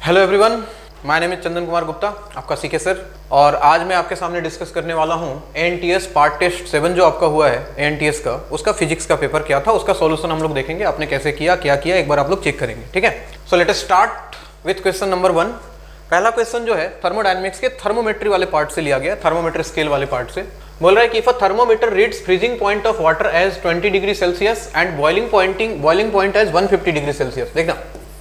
Hello everyone, my name is Chandan Kumar Gupta, आपका CK sir. और आज मैं आपके सामने डिस्कस करने वाला हूं एएनटीएस पार्ट टेस्ट 7 जो आपका हुआ है एएनटीएस का, उसका फिजिक्स का पेपर क्या था, उसका सॉल्यूशन हम लोग देखेंगे। आपने कैसे किया, क्या किया, एक बार आप लोग चेक करेंगे। ठीक है, so let us start with question number 1। पहला क्वेश्चन जो है थर्मोडायनेमिक्स के थर्मोमेट्री वाले पार्ट से लिया गया, थर्मोमीटर स्केल वाले पार्ट से। बोल रहा है कि if a thermometer reads freezing point of water as 20 degree Celsius and boiling point as 150 degree Celsius. देखना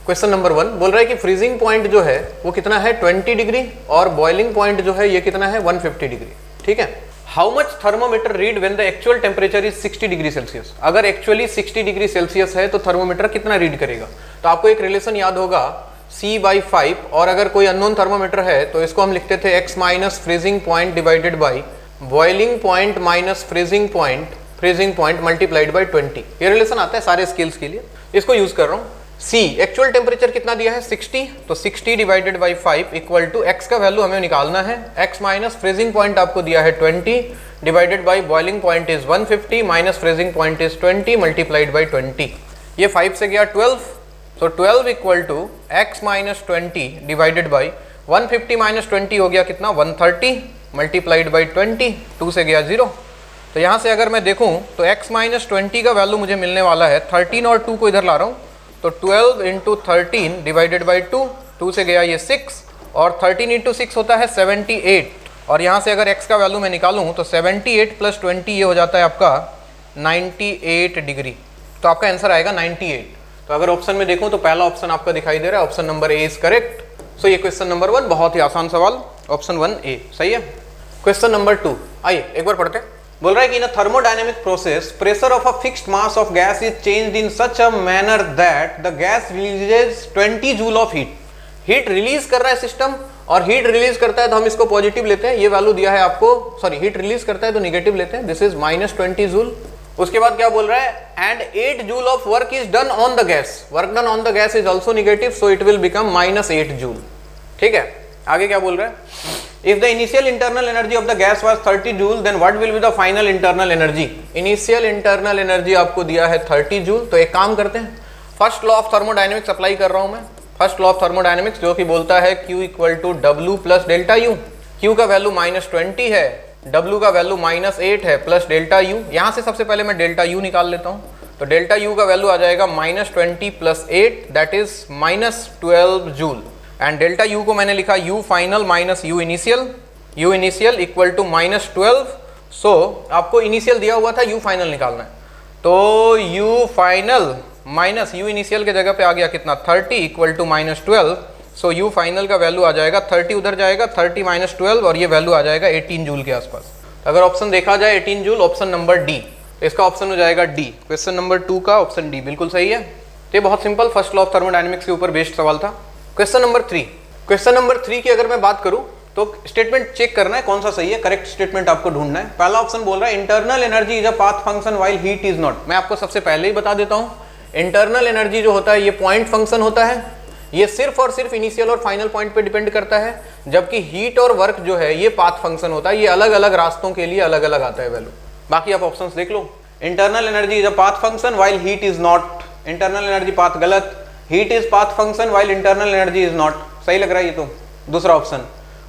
क्वेश्चन नंबर 1 बोल रहा है कि फ्रीजिंग पॉइंट जो है वो कितना है 20 डिग्री और बॉइलिंग पॉइंट जो है ये कितना है 150 डिग्री। ठीक है, how much thermometer read when the actual temperature is 60 degree Celsius. अगर एक्चुअली 60 डिग्री सेल्सियस है तो थर्मोमीटर कितना रीड करेगा। तो आपको एक रिलेशन याद होगा C/5, और अगर कोई अननोन थर्मोमीटर है तो इसको हम लिखते थे x minus freezing point divided by boiling point minus freezing point multiplied by 20। ये रिलेशन आता है सारे स्केल्स के लिए, इसको यूज कर रहा हूँ। C एक्चुअल टेम्परेचर कितना दिया है 60, तो 60 divided by 5 equal to x का वैल्यू हमें निकालना है। x माइनस फ्रीजिंग पॉइंट आपको दिया है 20 divided by boiling point is 150 minus freezing point is 20 multiplied by 20। ये 5 से गया 12, तो 12 equal to x minus 20 divided by 150 minus 20 हो गया कितना 130 मल्टीप्लाइड बाई 20, 2 से गया 0। तो यहाँ से अगर मैं देखूँ तो x माइनस 20 का वैल्यू मुझे मिलने वाला है 13 और 2 को इधर ला रहा हूँ, तो 12 इंटू 13 डिवाइडेड बाई 2 से गया ये 6, और 13 इंटू 6 होता है 78। और यहाँ से अगर x का वैल्यू मैं निकालूँ तो 78 प्लस 20 ये हो जाता है आपका 98 डिग्री। तो आपका आंसर आएगा 98। तो अगर ऑप्शन में देखूँ तो पहला ऑप्शन आपका दिखाई दे रहा है, option number A is correct. So ये क्वेश्चन नंबर 1 बहुत ही आसान सवाल, ऑप्शन 1 ए सही है। क्वेश्चन नंबर 2 आइए एक बार पढ़ते हैं। बोल रहा है कि in a thermodynamic process pressure of a fixed mass of gas is changed in such a manner that the gas releases 20 joule of heat. Heat release कर रहा है सिस्टम, और हीट रिलीज करता है तो हम इसको पॉजिटिव लेते हैं, ये वैल्यू दिया है आपको, सॉरी हीट रिलीज करता है तो नेगेटिव लेते हैं, दिस इज माइनस 20 जूल। उसके बाद क्या बोल रहा है and 8 joule of work is done on the gas, work done on the gas is also negative, so it will become minus 8 joule. ठीक है, आगे क्या बोल रहा है, if the initial internal energy of the gas was 30 joule then what will be the final internal energy। initial internal energy आपको दिया है 30 जूल। तो एक काम करते हैं, first law of thermodynamics apply कर रहा हूं मैं, फर्स्ट लॉ ऑफ थर्मोडायनेमिक्स जो कि बोलता है Q equal to W plus delta U। Q का वैल्यू माइनस 20 है, W का वैल्यू माइनस 8 है, प्लस डेल्टा U। यहाँ से सबसे पहले मैं डेल्टा U निकाल लेता हूँ, तो डेल्टा U का वैल्यू आ जाएगा minus 20 plus 8 that is minus 12 joule. And delta U को मैंने लिखा U final minus U initial equal to minus 12। So आपको इनिशियल दिया हुआ था, U फाइनल निकालना है, तो U final minus U initial के जगह पे आ गया कितना 30 equal to minus 12। So U final का वैल्यू आ जाएगा 30 उधर जाएगा, 30 माइनस 12 और ये वैल्यू आ जाएगा 18 जूल के आसपास। अगर ऑप्शन देखा जाए 18 जूल, ऑप्शन नंबर डी, इसका ऑप्शन हो जाएगा डी। क्वेश्चन नंबर 2 का ऑप्शन डी बिल्कुल सही है। ये बहुत simple first law of thermodynamics के ऊपर बेस्ड सवाल था। क्वेश्चन नंबर 3, क्वेश्चन नंबर 3 की अगर मैं बात करूं तो स्टेटमेंट चेक करना है कौन सा सही है, करेक्ट स्टेटमेंट आपको ढूंढना है। पहला ऑप्शन बोल रहा है internal energy is a path function while heat is not. मैं आपको सबसे पहले ही बता देता हूं, इंटरनल एनर्जी जो होता है ये पॉइंट फंक्शन होता है, ये सिर्फ और सिर्फ इनिशियल और फाइनल पॉइंट पे डिपेंड करता है, जबकि हीट और वर्क जो है ये पाथ फंक्शन होता है, ये अलग अलग रास्तों के लिए अलग अलग आता है वैल्यू। बाकी आप ऑप्शंस देख लो, internal energy is a path function while heat is not, internal energy path गलत, heat is path function while internal energy is not, सही लग रहा है ये तो। दूसरा option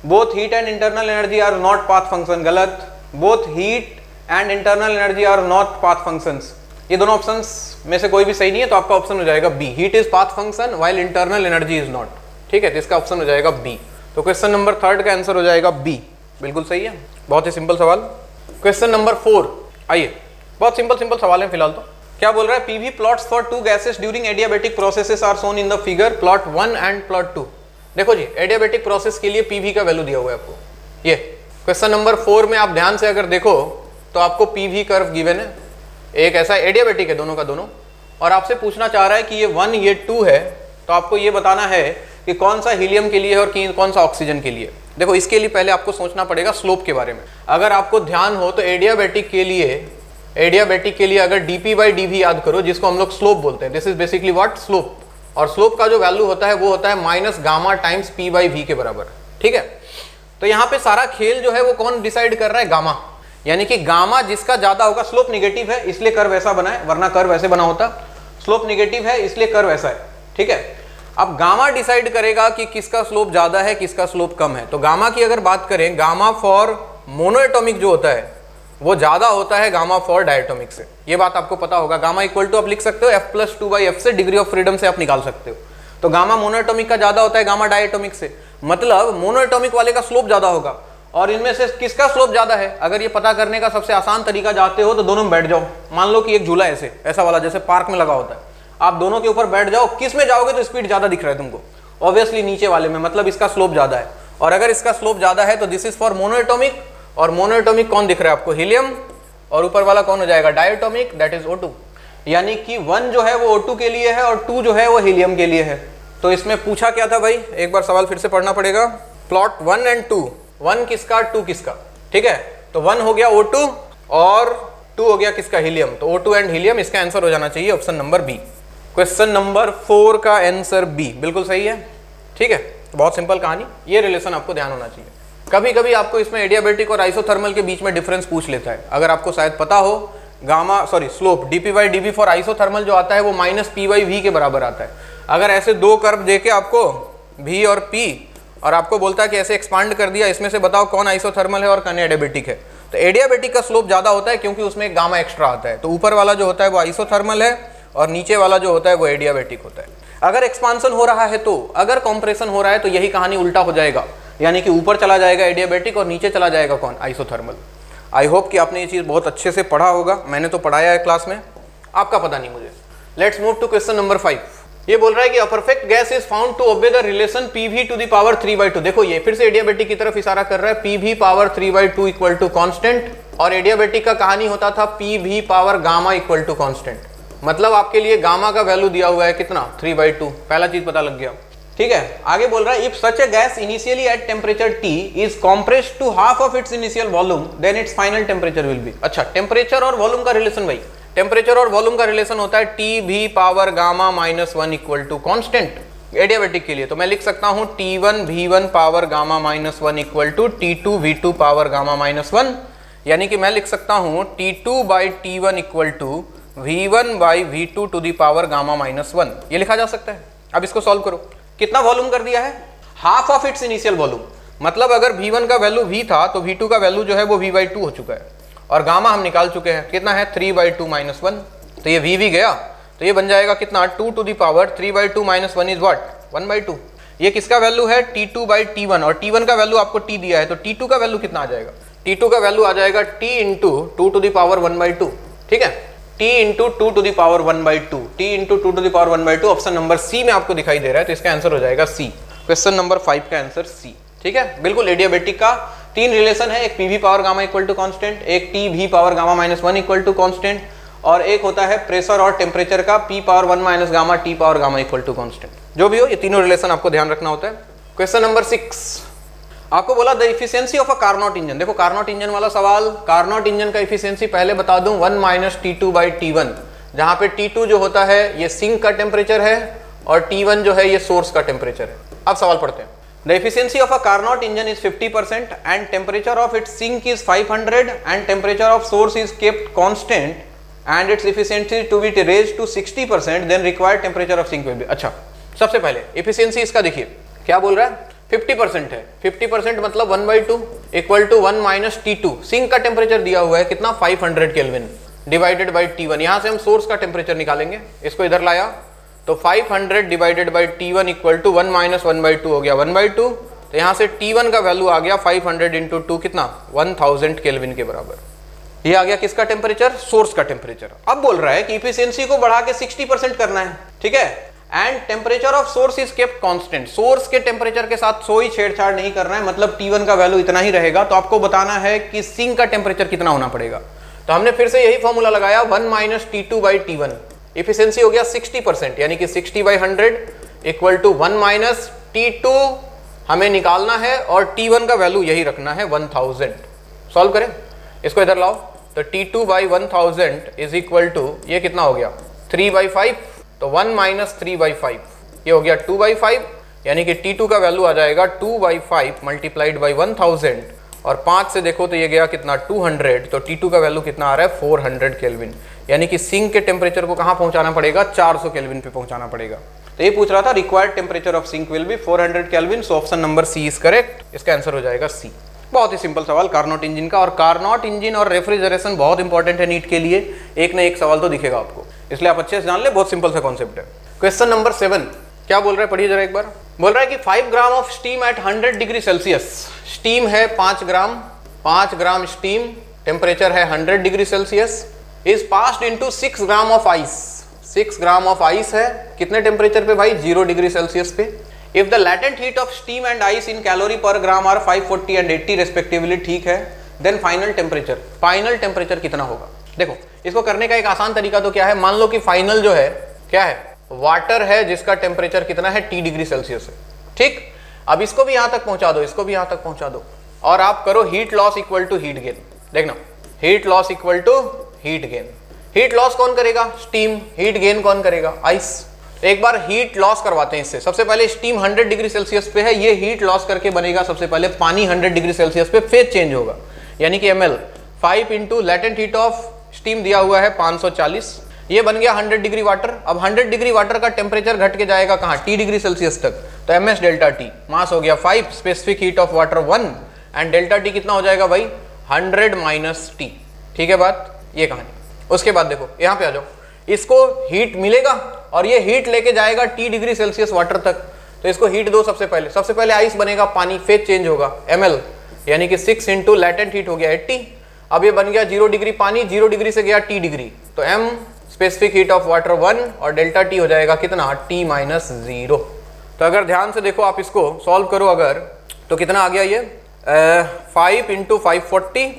both heat and internal energy are not path function, गलत, both heat and internal energy are not path functions, ये दोनों ऑप्शंस में से कोई भी सही नहीं है, तो आपका ऑप्शन हो जाएगा B, heat is path function while internal energy is not. ठीक है, तो इसका ऑप्शन हो जाएगा बी। तो क्वेश्चन नंबर 3 का आंसर हो जाएगा बी, बिल्कुल सही है, बहुत ही सिंपल सवाल। क्वेश्चन नंबर 4 आइए, बहुत सिंपल सवाल है फिलहाल। तो क्या बोल रहा है, PV plots for 2 gases during adiabatic processes are shown in the figure, plot 1 and plot 2। देखो जी, एडियाबेटिक प्रोसेस के लिए पीवी का वैल्यू दिया हुआ है आपको। ये क्वेश्चन नंबर 4 में आप ध्यान से अगर देखो तो आपको पीवी कर्व गिवन है, एक ऐसा एडियाबेटिक है दोनों का दोनों, और आपसे पूछना चाह रहा है कि ये 1 ये 2 है, तो आपको ये बताना है कि कौन सा हीलियम के लिए है और कौन सा ऑक्सीजन के लिए। देखो इसके लिए पहले आपको सोचना पड़ेगा स्लोप के बारे में। अगर आपको ध्यान हो तो एडियाबेटिक के लिए अगर dp/dv याद करो, जिसको हम लोग स्लोप बोलते हैं, this is basically what slope, और स्लोप का जो वैल्यू होता है वो होता है माइनस गामा टाइम्स p/v के बराबर। ठीक है, तो यहाँ पे सारा खेल जो है वो कौन डिसाइड कर रहा है, गामा, यानी कि गामा जिसका ज्यादा होगा, स्लोप नेगेटिव है इसलिए कर्व ऐसा बना है, वरना कर्व ऐसे बना होता, स्लोप नेगेटिव है इसलिए कर्व ऐसा है। ठीक है, अब गामा डिसाइड करेगा कि किसका स्लोप ज्यादा है किसका स्लोप कम है। तो गामा की अगर बात करें, गामा फॉर मोनोएटॉमिक जो होता है वो ज्यादा होता है गामा फॉर डायटोमिक से। ये बात आपको पता होगा। गामा इक्वल टू आप लिख सकते हो f+2/f से डिग्री ऑफ फ्रीडम से आप निकाल सकते हो। तो गामा मोनोएटॉमिक का ज्यादा होता है गामा डायटोमिक से, मतलब मोनोएटॉमिक वाले का स्लोप ज्यादा होगा। और इनमें से किसका स्लोप ज्यादा है, अगर ये पता करने का सबसे आसान तरीका जानते हो तो दोनों में बैठ जाओ। मान लो कि एक झूला ऐसा वाला जैसे पार्क में लगा होता है, आप दोनों के ऊपर बैठ जाओ, किस में जाओगे तो स्पीड ज्यादा दिख रहा है तुमको, ऑब्वियसली नीचे वाले में, मतलब इसका स्लोप ज्यादा है। और अगर इसका स्लोप ज्यादा है तो दिस इज फॉर मोनोएटॉमिक, और मोनोएटॉमिक कौन दिख रहा है आपको, हीलियम, और ऊपर वाला कौन हो जाएगा, डायटोमिक, दैट इज O2। यानी कि 1 जो है वो O2 के लिए है और 2 जो है वो हीलियम के लिए है। तो इसमें पूछा क्या था भाई, एक बार सवाल फिर से पढ़ना पड़ेगा। प्लॉट 1 एंड 2, 1 किसका 2 किसका, ठीक है। तो 1 हो गया O2 और 2 हो गया किसका, हीलियम। तो O2 एंड हीलियम, इसका आंसर हो जाना चाहिए option number B. Question number 4 का आंसर बी बिल्कुल सही है, ठीक है। बहुत सिंपल कहानी, ये रिलेशन आपको ध्यान होना चाहिए। कभी कभी आपको इसमें एडियाबेटिक और आइसोथर्मल के बीच में डिफरेंस पूछ लेता है। अगर आपको शायद पता हो, स्लोप dp/dv फॉर आइसोथर्मल जो आता है वो -p/v के बराबर आता है। अगर ऐसे दो कर्व देके आपको v और p, और आपको बोलता है कि ऐसे एक्सपांड कर दिया, इसमें से बताओ कौन आइसोथर्मल है और कौन एडियाबेटिक है। तो एडियाबेटिक का स्लोप ज्यादा होता है क्योंकि उसमें एक गामा एक्स्ट्रा आता है। तो ऊपर वाला जो होता है वो आइसोथर्मल है और नीचे वाला जो होता है वो एडियाबेटिक होता है। अगर एक्सपांसन हो रहा है तो, अगर कॉम्प्रेशन हो रहा है तो यही कहानी उल्टा हो जाएगा, यानी कि ऊपर चला जाएगा एडियाबेटिक और नीचे चला जाएगा कौन, आइसोथर्मल। आई होप कि आपने ये चीज बहुत अच्छे से पढ़ा होगा, मैंने तो पढ़ाया है क्लास में, आपका पता नहीं मुझे। Let's move to question number 5। ये बोल रहा है कि a perfect gas is found to obey the relation PV⁵2। देखो ये फिर से एडियाबेटिक की तरफ इशारा कर रहा है, PV⁵2 इक्वल टू कांस्टेंट, और एडियाबेटिक का कहानी होता था PV⁻γ इक्वल टू कांस्टेंट। मतलब आपके लिए गामा का वैल्यू दिया हुआ है कितना, 3/2, पहला चीज पता लग गया, ठीक है। आगे बोल रहा है if such a gas initially at temperature T is compressed to half of its initial volume then its final temperature will be. अच्छा, टेम्परेचर और वॉल्यूम का रिलेशन भाई, टेम्परेचर और वॉल्यूम का रिलेशन होता है Tv⁻γ -1 equal to constant adiabatic के लिए। तो मैं लिख सकता हूं T1V1⁻γ-1 इक्वल टू T2V2⁻γ-1, यानी कि मैं लिख सकता हूं T2/T1 इक्वल टू V1/V2⁻γ-1, ये लिखा जा सकता है। अब इसको सॉल्व करो, कितना वॉल्यूम कर दिया है, half of its initial volume, मतलब अगर V1 का वैल्यू V था तो V2 का वैल्यू जो है वो V/2 हो चुका है, और गामा हम निकाल चुके हैं, कितना है 3/2 - 1, तो ये V गया, तो ये बन जाएगा कितना 2 3/2 - 1 इज व्हाट 1/2। ये किसका वैल्यू है T2/T1, और T1 का वैल्यू आपको T दिया है, तो T2 का वैल्यू कितना आ जाएगा, T2 का वैल्यू आ जाएगा T इंटू 2⁻1/2, ठीक है, T into 2⁻1/2, T into 2⁻1/2 option number C में आपको दिखाई दे रहा है, तो इसका आंसर हो जाएगा सी। क्वेश्चन नंबर 5 का आंसर सी, ठीक है। बिल्कुल एडियाबेटिक का 3 रिलेशन है, एक PV⁻γ इक्वल टू कांस्टेंट, एक Tv⁻γ-1 इक्वल टू कांस्टेंट, और एक होता है प्रेशर और टेम्परेचर का P⁻1 - γ T⁻γ equal to constant. जो भी हो, ये तीनों रिलेशन आपको ध्यान रखना होता है। क्वेश्चन नंबर 6, आपको बोला the efficiency of a Carnot engine. देखो कार्नोट इंजन वाला सवाल, कार्नोट इंजन का इफिशियंसी पहले बता दूं 1 - T2/T1, जहां पे T2 जो होता है ये सिंक का टेम्परेचर है और T1 जो है ये सोर्स का टेम्परेचर है। अब सवाल पढ़ते हैं। The efficiency of a Carnot engine is 50% and temperature of its sink is 500 and temperature of source is kept constant and its efficiency to be raised to 60% then required temperature of sink will be. अच्छा, सबसे पहले efficiency इसका देखिए क्या बोल रहा है, 50% है, 50% मतलब 1/2 इक्वल टू 1 - T2, सिंक का टेम्परेचर दिया हुआ है कितना 500 केल्विन डिवाइडेड बाई T1, यहां से हम सोर्स का टेम्परेचर निकालेंगे, इसको इधर लाया तो 500 divided by T1 equal to 1 - 1/2 हो गया 1/2, तो यहां से T1 का वैल्यू आ गया 500 इंटू 2 कितना 1000 केल्विन के बराबर। ये आ गया किसका टेम्परेचर, सोर्स का टेम्परेचर। अब बोल रहा है कि इफिशियंसी को बढ़ा के 60% करना है, ठीक है, and temperature of source is kept constant, source के टेम्परेचर के साथ कोई छेड़छाड़ नहीं करना है, मतलब T1 का वैल्यू इतना ही रहेगा। तो आपको बताना है कि सिंक का टेम्परेचर कितना होना पड़ेगा, तो हमने फिर से यही फॉर्मूला लगाया 1 - T2/T1, इफिशियंसी हो गया 60%, यानी कि 60/100 इक्वल टू 1 - T2 हमें निकालना है और T1 का वैल्यू यही रखना है 1000। सॉल्व करें, इसको इधर लाओ, तो T2/1000 इज इक्वल टू ये कितना हो गया 3/5, तो 1 - 3/5 ये हो गया 2/5, यानी कि T2 का वैल्यू आ जाएगा 2/5 मल्टीप्लाइड बाई 1000, और 5 से देखो तो ये गया कितना 200, तो T2 का वैल्यू कितना आ रहा है 400 केल्विन, यानी कि सिंक के टेम्परेचर को कहाँ पहुंचाना पड़ेगा 400 केल्विन पे पहुंचाना पड़ेगा। तो ये पूछ रहा था required temperature of sink will be 400 kelvin, so option number C is correct, इसका आंसर हो जाएगा सी। बहुत ही सिंपल सवाल कार्नोट इंजन का, और कार्नोट इंजन और रेफ्रिजरेशन बहुत इंपॉर्टेंट है नीट के लिए, एक ना एक सवाल तो दिखेगा आपको, इसलिए आप अच्छे से जान ले, बहुत सिंपल सा कॉन्सेप्ट है। क्वेश्चन नंबर 7 क्या बोल रहा है, पढ़िए जरा एक बार। बोल रहा है कि 5 gram of steam eight 100 degree Celsius, steam है 5 ग्राम स्टीम, टेम्परेचर है 100 degree Celsius, is passed into 6 gram of ice, 6 gram of ice है कितने टेम्परेचर पे भाई 0 डिग्री सेल्सियस पे। If the latent heat of steam and ice in calorie पर gram R 540 and 80 respectively, ठीक है, देन फाइनल टेम्परेचर कितना होगा। देखो इसको करने का एक आसान तरीका तो क्या है, मान लो कि फाइनल जो है क्या है वाटर है जिसका टेम्परेचर कितना है T डिग्री सेल्सियस है, ठीक। अब इसको भी यहां तक पहुंचा दो, इसको भी यहां तक पहुंचा दो, और आप करो heat loss equal to heat gain. देखना heat loss equal to heat gain, heat loss कौन करेगा स्टीम, हीट गेन कौन करेगा आइस। एक बार हीट लॉस करवाते हैं इससे, सबसे पहले स्टीम 100 डिग्री सेल्सियस पे है, ये हीट लॉस करके बनेगा सबसे पहले पानी 100 डिग्री सेल्सियस पे, फेज चेंज होगा, यानी कि ml 5 into latent heat of steam दिया हुआ है 540, ये बन गया 100 डिग्री वाटर। अब 100 डिग्री वाटर का टेम्परेचर घट के जाएगा कहाँ T डिग्री सेल्सियस तक, तो ms डेल्टा T, मास हो गया 5, specific heat of water 1, and delta T कितना हो जाएगा भाई 100 माइनस T, ठीक है बात, ये कहानी। उसके बाद देखो यहाँ पे आ जाओ, इसको हीट मिलेगा और ये हीट लेके जाएगा T डिग्री सेल्सियस वाटर तक, तो इसको हीट दो सबसे पहले आइस बनेगा, पानी फेज चेंज होगा ml, यानी कि 6 इंटू लेटेंट हीट हो गया 80, अब ये बन गया 0 डिग्री पानी, 0 डिग्री से गया T डिग्री, तो m specific heat of water 1 और डेल्टा T हो जाएगा कितना T माइनस 0। तो अगर ध्यान से देखो आप इसको सॉल्व करो अगर, तो कितना आ गया ये 5 इंटू 540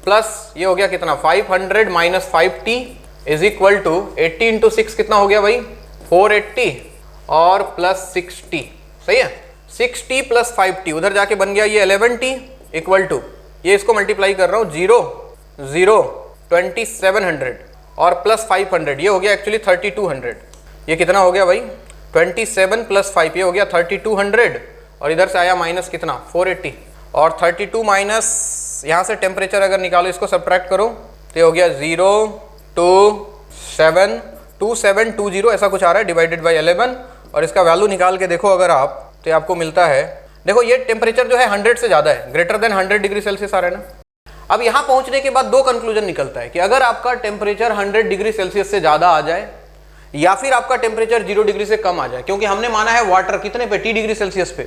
प्लस ये हो गया कितना 500 minus 5T is equal to 80 into 6 कितना हो गया भाई 480 और प्लस 6T, सही है, 6T प्लस 5T, उधर जाके बन गया ये 11T इक्वल टू, ये इसको मल्टीप्लाई कर रहा हूँ 0 0 2700 और प्लस 500, ये हो गया एक्चुअली 3200, ये कितना हो गया भाई 27 प्लस 5, ये हो गया 3200, और इधर से आया माइनस कितना 480, और 32 माइनस यहाँ से टेम्परेचर अगर निकालो, इसको सब्ट्रैक्ट करो तो ये हो गया 02720 ऐसा कुछ आ रहा है, डिवाइडेड बाई 11, और इसका वैल्यू निकाल के देखो अगर आप, तो आपको मिलता है, देखो ये टेम्परेचर जो है 100 से ज़्यादा है, ग्रेटर देन 100 डिग्री सेल्सियस आ रहा है ना। अब यहाँ पहुँचने के बाद दो कंक्लूजन निकलता है कि अगर आपका टेम्परेचर 100 डिग्री सेल्सियस से ज़्यादा आ जाए या फिर आपका टेम्परेचर 0 डिग्री से कम आ जाए, क्योंकि हमने माना है वाटर कितने पे T डिग्री सेल्सियस पे,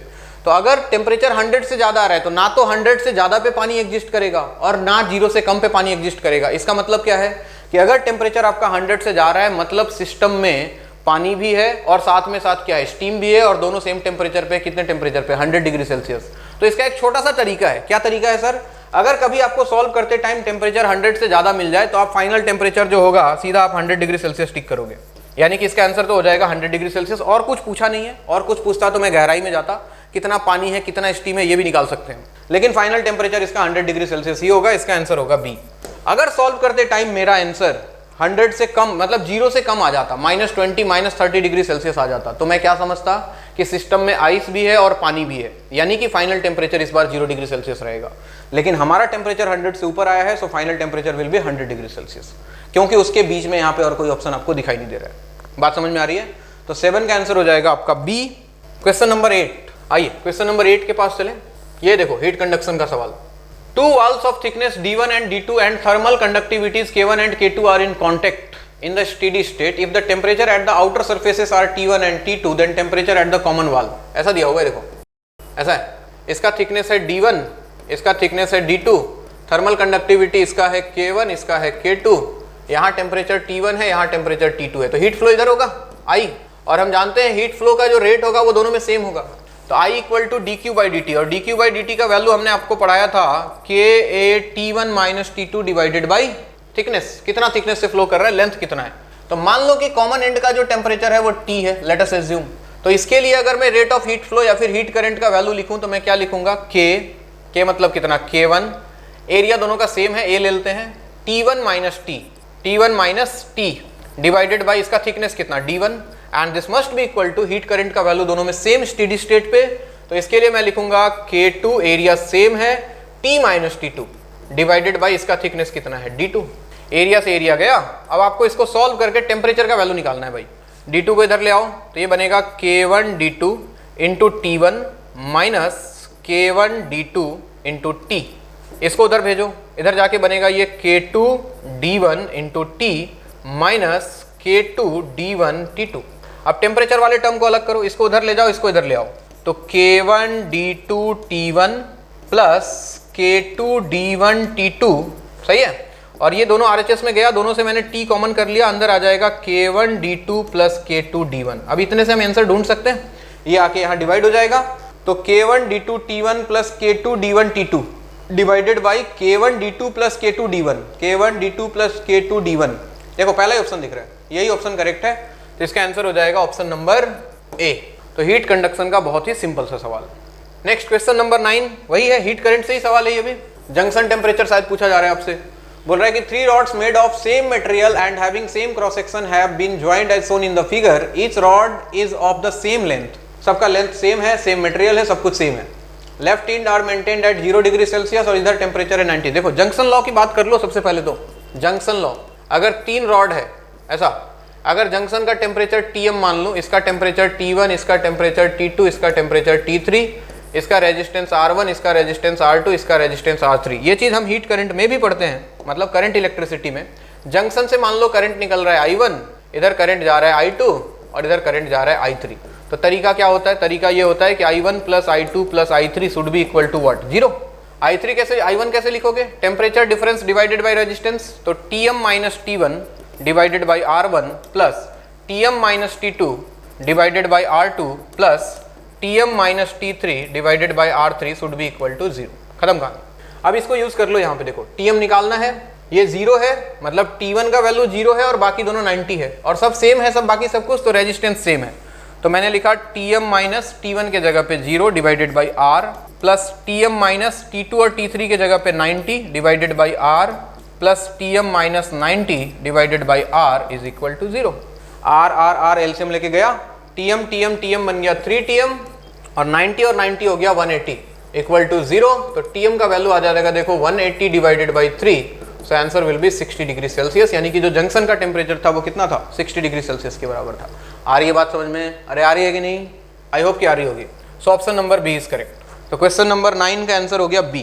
तो अगर टेम्परेचर 100 से ज़्यादा आ रहा है तो ना तो 100 से ज़्यादा पे पानी एग्जिस्ट करेगा और ना 0 से कम पे पानी एग्जिस्ट करेगा। इसका मतलब क्या है कि अगर टेम्परेचर आपका 100 से जा रहा है मतलब सिस्टम में पानी भी है और साथ में साथ क्या है स्टीम भी है, और दोनों सेम टेम्परेचर पे, कितने टेम्परेचर पे 100 डिग्री सेल्सियस। तो इसका एक छोटा सा तरीका है, क्या तरीका है सर, अगर कभी आपको सॉल्व करते टाइम टेम्परेचर 100 से ज़्यादा मिल जाए तो आप फाइनल टेम्परेचर जो होगा सीधा आप 100 डिग्री सेल्सियस टिक करोगे, यानी कि इसका आंसर तो हो जाएगा 100 डिग्री सेल्सियस। और कुछ पूछा नहीं है, और कुछ पूछता तो मैं गहराई में जाता, कितना पानी है कितना स्टीम है ये भी निकाल सकते हैं, लेकिन फाइनल टेम्परेचर इसका 100 डिग्री सेल्सियस ही होगा, इसका आंसर होगा बी। अगर सॉल्व करते टाइम मेरा आंसर 100 से कम मतलब 0 से कम आ जाता, -20 -30 डिग्री सेल्सियस आ जाता, तो मैं क्या समझता कि सिस्टम में आइस भी है और पानी भी है, यानी कि फाइनल टेम्परेचर इस बार 0 डिग्री सेल्सियस रहेगा। लेकिन हमारा टेम्परेचर 100 से ऊपर आया है, so final temperature will B 100 degree Celsius, क्योंकि उसके बीच में यहाँ पे और कोई ऑप्शन आपको दिखाई नहीं दे रहा है। बात समझ में आ रही है? तो 7 का आंसर हो जाएगा आपका बी। क्वेश्चन नंबर 8, आइए क्वेश्चन नंबर 8 के पास चले। ये देखो हीट कंडक्शन का सवाल। Two walls of thickness D1 and D2 and thermal conductivities K1 and K2 are in contact in the steady state. If the temperature at the outer surfaces are T1 and T2, then temperature at the common wall, ऐसा दिया हुआ है, देखो ऐसा है, इसका thickness है D1, इसका थिकनेस है D2, थर्मल कंडक्टिविटी इसका है K1, इसका है K2, यहाँ टेम्परेचर T1 है, यहाँ टेम्परेचर T2 है, तो हीट फ्लो इधर होगा I, और हम जानते हैं हीट फ्लो का जो रेट होगा वो दोनों में सेम होगा, तो I equal to dq by dt, और dq बाई dt का वैल्यू हमने आपको पढ़ाया था KA T1 minus T2 divided by thickness, कितना थिकनेस से फ्लो कर रहा है, लेंथ कितना है। तो मान लो कि कॉमन एंड का जो टेम्परेचर है वो T है, लेट अस अज्यूम, तो इसके लिए अगर मैं रेट ऑफ हीट फ्लो या फिर हीट करंट का वैल्यू लिखूं तो मैं क्या लिखूंगा, K मतलब कितना K1, एरिया दोनों का सेम है, A ले लेते हैं, T1 minus T divided by इसका थिकनेस कितना D1, and this must be equal to heat current का वैल्यू दोनों में सेम स्टेडी स्टेट पे, तो इसके लिए मैं लिखूंगा K2 एरिया सेम है, T minus T2 divided by इसका थिकनेस कितना है D2। एरिया से एरिया गया। अब आपको इसको सॉल्व करके टेम्परेचर का वैल्यू निकालना है भाई। D2 को इधर ले आओ तो ये बनेगा K1 D2 into T1 minus K1 D2 into T। इसको उधर भेजो, इधर जाके बनेगा ये K2 D1 into T minus K2 D1 T2। अब टेम्परेचर वाले टर्म को अलग करो, इसको उधर ले जाओ, इसको इधर ले आओ, तो K1 D2 T1 plus K2 D1 T2, सही है। और ये दोनों RHS में गया, दोनों से मैंने T कॉमन कर लिया, अंदर आ जाएगा K1 D2 plus K2 D1। अब इतने से हम आंसर ढूंढ सकते हैं, ये आके यहाँ डिवाइड हो जाएगा, तो K1 D2 T1 plus K2 D1 T2 divided by K1 D2 plus K2 D1, K1 D2 plus K2 D1। देखो पहला ही ऑप्शन दिख रहा है, यही ऑप्शन करेक्ट है, तो इसका आंसर हो जाएगा ऑप्शन नंबर ए। तो हीट कंडक्शन का बहुत ही सिंपल सा सवाल। नेक्स्ट क्वेश्चन नंबर 9 वही है, हीट करंट से ही सवाल है ये भी। जंक्शन टेम्परेचर शायद पूछा जा रहा है आपसे। बोल रहा है कि 3 rods made of same material and having same cross section have been joined as shown in the figure. Each rod is of the same length. सबका लेंथ सेम है, सेम मटेरियल है, सब कुछ सेम है। Left end are maintained at 0 degree Celsius और इधर temperature है 90। देखो जंक्शन लॉ की बात कर लो सबसे पहले। तो जंक्शन लॉ, अगर 3 रॉड है ऐसा, अगर जंक्शन का टेम्परेचर Tm मान लो, इसका टेम्परेचर T1, इसका टेम्परेचर T2, इसका टेम्परेचर T3, इसका रेजिस्टेंस R1, इसका रेजिस्टेंस R2, इसका रेजिस्टेंस R3। ये चीज हम हीट करंट में भी पढ़ते हैं, मतलब करंट इलेक्ट्रिसिटी में। जंक्शन से मान लो करंट निकल रहा है I1, इधर करंट जा रहा है I2 और इधर करंट जा रहा है I3। तो तरीका क्या होता है? तरीका ये होता है कि I1 plus I2 plus I3 should be equal to what? 0। I3 कैसे, I1 कैसे लिखोगे? Temperature difference divided by resistance, तो Tm minus T1 divided by R1 plus Tm minus T2 divided by R2 plus Tm minus T3 divided by R3 should be equal to 0। खत्म कहानी। अब इसको use कर लो, यहाँ पे देखो Tm निकालना है, ये 0 है, मतलब T1 का वैल्यू 0 है और बाकी दोनों 90 है और सब सेम है, सब बाकी सब कुछ, तो रेजिस्टेंस सेम है। तो मैंने लिखा Tm माइनस T1 के जगह पे 0 divided by R plus Tm minus T2 और T3 के जगह पे 90 divided by R plus Tm minus 90 divided by R is equal to 0। R LCM लेके गया, Tm बन गया 3Tm और 90 हो गया 180 इक्वल टू 0। तो Tm का वैल्यू आ जाएगा देखो 180 divided by 3, so answer will be 60 degree Celsius, यानी कि जो जंक्शन का टेम्परेचर था वो कितना था? 60 डिग्री सेल्सियस के बराबर था। आ रही है बात समझ में? अरे आ रही है कि नहीं? आई होप कि आ रही होगी। So option number B is correct. तो क्वेश्चन नंबर 9 का आंसर हो गया बी।